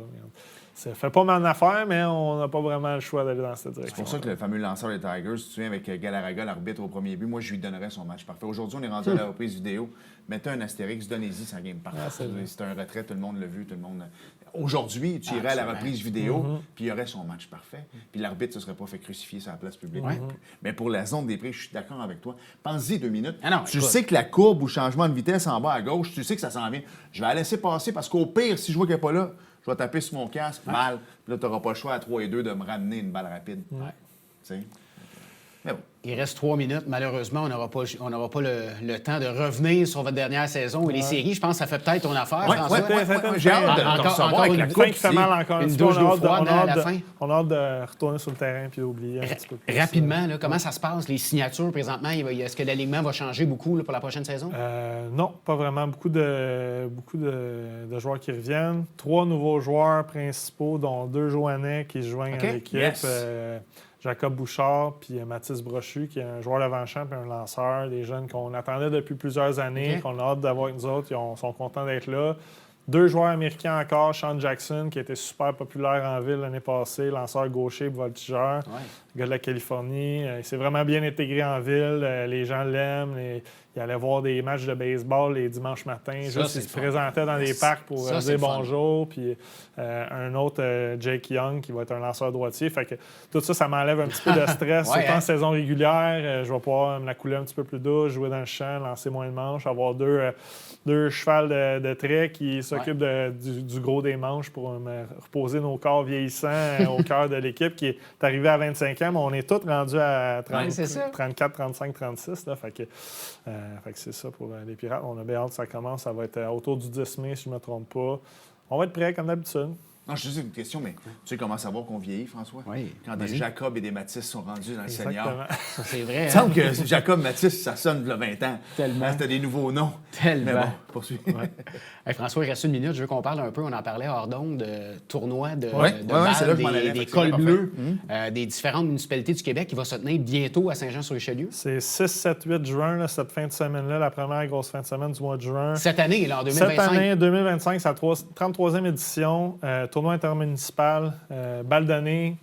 Speaker 6: Ça fait pas mal d'affaires, mais on n'a pas vraiment le choix d'aller dans cette direction.
Speaker 1: C'est pour ça que le fameux lanceur des Tigers, tu te souviens, avec Galarraga, l'arbitre au premier but, moi, je lui donnerais son match parfait. Aujourd'hui, on est rendu à la reprise vidéo. Mettez un astérix, donnez-y sa game parfaite. C'est un retrait, tout le monde l'a vu, tout le monde... Aujourd'hui, tu irais à la reprise vidéo, puis il y aurait son match parfait. Puis l'arbitre ne se serait pas fait crucifier sur la place publique. Mais pour la zone des prises, je suis d'accord avec toi. Pense-y 2 minutes. Tu sais que la courbe ou changement de vitesse en bas à gauche, tu sais que ça s'en vient. Je vais la laisser passer parce qu'au pire, si je vois qu'elle n'est pas là, je vais taper sur mon casque, mal. Puis là, tu n'auras pas le choix à 3 et 2 de me ramener une balle rapide. Tu sais? Mais bon.
Speaker 2: Il reste 3 minutes. Malheureusement, on n'aura pas le temps de revenir sur votre dernière saison et les séries. Je pense que ça fait peut-être ton affaire, François.
Speaker 1: J'ai hâte de recevoir avec la coupe.
Speaker 6: Qui fait mal encore
Speaker 2: une douche d'eau froide à la fin.
Speaker 6: On a hâte de retourner sur le terrain puis d'oublier un petit peu plus.
Speaker 2: Rapidement, là, comment ça se passe, les signatures présentement? Est-ce que l'alignement va changer beaucoup là, pour la prochaine saison?
Speaker 6: Non, pas vraiment. Beaucoup de joueurs qui reviennent. 3 nouveaux joueurs principaux, dont 2 Joannais qui se joignent à l'équipe. Yes. Jacob Bouchard puis Mathis Brochu, qui est un joueur d'avant-champ et un lanceur, des jeunes qu'on attendait depuis plusieurs années, qu'on a hâte d'avoir avec nous autres. Ils sont contents d'être là. 2 joueurs américains encore, Sean Jackson, qui était super populaire en ville l'année passée, lanceur gaucher, voltigeur, gars de la Californie. Il s'est vraiment bien intégré en ville. Les gens l'aiment. il allait voir des matchs de baseball les dimanches matins.
Speaker 2: Ça,
Speaker 6: Juste, il
Speaker 2: c'est
Speaker 6: se
Speaker 2: fun.
Speaker 6: présentait dans des parcs pour
Speaker 2: Ça, c'est
Speaker 6: dire
Speaker 2: le fun.
Speaker 6: bonjour. Puis un autre, Jake Young, qui va être un lanceur droitier. Fait que tout ça, ça m'enlève un petit peu de stress.
Speaker 2: Ouais,
Speaker 6: Surtout
Speaker 2: hein?
Speaker 6: en saison régulière, je vais pouvoir me la couler un petit peu plus douce, jouer dans le champ, lancer moins de manches, avoir deux chevals de trait qui s'occupent du gros des manches pour me reposer nos corps vieillissants au cœur de l'équipe qui est arrivée à 25 ans, mais on est tous rendus à 30,
Speaker 2: Ouais, c'est ça.
Speaker 6: 34, 35, 36. Là, fait que c'est ça pour les Pirates. On a bien hâte que ça commence. Ça va être autour du 10 mai, si je ne me trompe pas. On va être prêts comme d'habitude.
Speaker 1: Non, je sais une question, mais tu sais comment savoir qu'on vieillit, François?
Speaker 2: Oui.
Speaker 1: Quand des Jacob et des Mathis sont rendus dans le senior.
Speaker 6: Exactement.
Speaker 2: Ça, c'est vrai.
Speaker 1: Il me
Speaker 2: Hein?
Speaker 1: semble que Jacob Mathis, ça sonne le 20 ans.
Speaker 2: Tellement.
Speaker 1: C'était des nouveaux noms.
Speaker 2: Tellement.
Speaker 1: Mais bon, poursuis.
Speaker 2: Hey, François, il reste une minute. Je veux qu'on parle un peu, on en parlait hors d'onde, de tournois de
Speaker 1: Ouais,
Speaker 2: balles,
Speaker 1: c'est là que je m'en allais,
Speaker 2: des
Speaker 1: fait que c'est
Speaker 2: cols
Speaker 1: parfait.
Speaker 2: bleus, des différentes municipalités du Québec qui va se tenir bientôt à Saint-Jean-sur-Richelieu.
Speaker 6: C'est 6, 7, 8 juin, là, cette fin de semaine-là, la première grosse fin de semaine du mois de juin.
Speaker 2: Cette année, là, en
Speaker 6: Cette
Speaker 2: 2025.
Speaker 6: année, 2025, c'est la 33e édition, tournoi intermunicipal, balle donnée.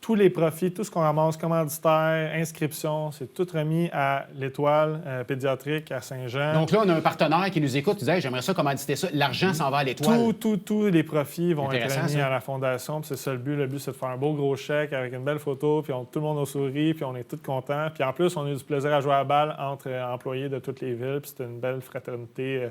Speaker 6: Tous les profits, tout ce qu'on ramasse, commanditaire, inscription, c'est tout remis à l'Étoile pédiatrique à Saint-Jean.
Speaker 2: Donc là, on a un partenaire qui nous écoute, qui dit hey, j'aimerais ça commanditer ça. L'argent s'en va à l'Étoile.
Speaker 6: Tous les profits vont être
Speaker 2: Intéressant,
Speaker 6: remis
Speaker 2: ça.
Speaker 6: à la Fondation. Puis c'est ça le but. Le but, c'est de faire un beau gros chèque avec une belle photo, puis tout le monde nous sourit, puis on est tous contents. Puis en plus, on a eu du plaisir à jouer à la balle entre employés de toutes les villes. Puis c'était une belle fraternité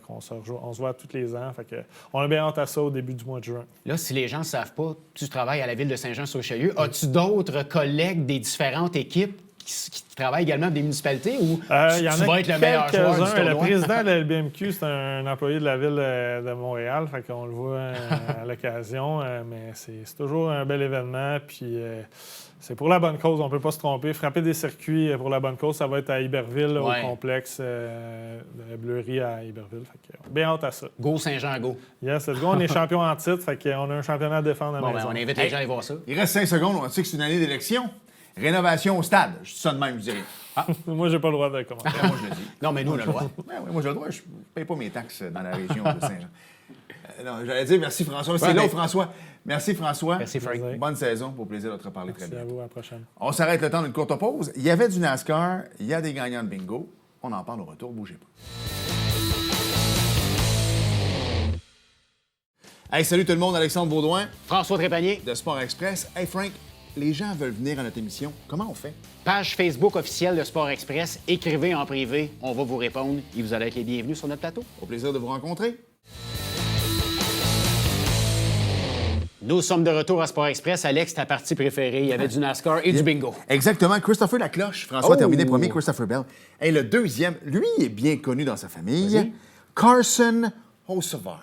Speaker 6: on se voit tous les ans. Fait que, on a bien hâte à ça au début du mois de juin.
Speaker 2: Là, si les gens ne savent pas, tu travailles à la ville de Saint-Jean-sur-Richelieu. As-tu d'autres collègues des différentes équipes qui travaillent également dans des municipalités ou
Speaker 6: Il y en
Speaker 2: tu
Speaker 6: a
Speaker 2: vas être le meilleur joueur du
Speaker 6: quelques-uns. Le
Speaker 2: tournoi?
Speaker 6: président de la LBMQ, c'est un employé de la ville de Montréal. Fait qu'on le voit à l'occasion. Mais c'est toujours un bel événement. Puis c'est pour la bonne cause. On ne peut pas se tromper. Frapper des circuits pour la bonne cause, ça va être à Iberville, là,
Speaker 2: Ouais.
Speaker 6: au complexe de Bleury à Iberville. Fait que, bien hâte à ça.
Speaker 2: Go Saint-Jean, go.
Speaker 6: Yes, let's go. On est champion en titre. Fait qu'on a un championnat à défendre à la
Speaker 2: Bon, ben,
Speaker 6: maison.
Speaker 2: on invite les gens à aller voir ça.
Speaker 1: Il reste 5 secondes. On sait que c'est une année d'élection. Rénovation au stade. Je dis ça de même, je dirais.
Speaker 6: Moi, j'ai pas le droit de commenter.
Speaker 1: Moi, je le dis.
Speaker 2: Non, mais nous, on a le droit.
Speaker 1: Ouais, moi, j'ai le droit. Je ne paye pas mes taxes dans la région de Saint-Jean. Non, j'allais dire merci, François. C'est
Speaker 2: Ouais,
Speaker 1: là,
Speaker 2: mais-
Speaker 1: François. Merci, François.
Speaker 2: Merci, Frank.
Speaker 1: Bonne saison. Pour plaisir de te reparler très
Speaker 6: Merci
Speaker 1: bien.
Speaker 6: à vous. À la prochaine.
Speaker 1: On s'arrête le temps d'une courte pause. Il y avait du NASCAR. Il y a des gagnants de bingo. On en parle au retour. Bougez pas. Hey, salut tout le monde. Alexandre Baudouin
Speaker 2: François Trépanier,
Speaker 1: de Sport Express. Hey, Frank, les gens veulent venir à notre émission. Comment on fait?
Speaker 2: page Facebook officielle de Sport Express. Écrivez en privé, on va vous répondre et vous allez être les bienvenus sur notre plateau.
Speaker 1: Au plaisir de vous rencontrer.
Speaker 2: Nous sommes de retour à Sport Express. Alex, ta partie préférée, il y avait du NASCAR et du bingo.
Speaker 1: Exactement. Christopher Lacloche. François a
Speaker 2: Oh!
Speaker 1: terminé premier. Christopher Bell. Et le deuxième, lui, est bien connu dans sa famille.
Speaker 2: Vas-y.
Speaker 1: Carson Hocevar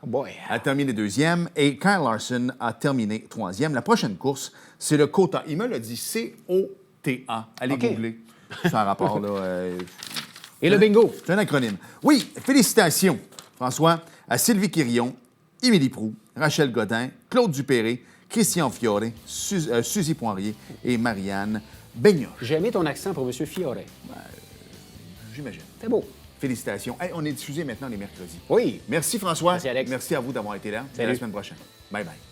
Speaker 2: Oh boy.
Speaker 1: a terminé deuxième et Kyle Larson a terminé troisième. La prochaine course, c'est le COTA. Il me l'a dit, C-O-T-A. Allez
Speaker 2: OK.
Speaker 1: googler. C'est un rapport, là.
Speaker 2: Et le bingo?
Speaker 1: C'est un acronyme. Oui, félicitations, François, à Sylvie Quirion, Émilie Proulx, Rachel Godin, Claude Dupéré, Christian Fiore, Suzy Poirier et Marianne Beignoche.
Speaker 2: J'ai aimé ton accent pour M. Fiore.
Speaker 1: J'imagine.
Speaker 2: C'est beau.
Speaker 1: Félicitations. Hey, on est diffusé maintenant les mercredis.
Speaker 2: Oui.
Speaker 1: Merci, François.
Speaker 2: Merci, Alex.
Speaker 1: Merci à vous d'avoir été là. Et à la
Speaker 2: Salut.
Speaker 1: semaine prochaine. Bye-bye.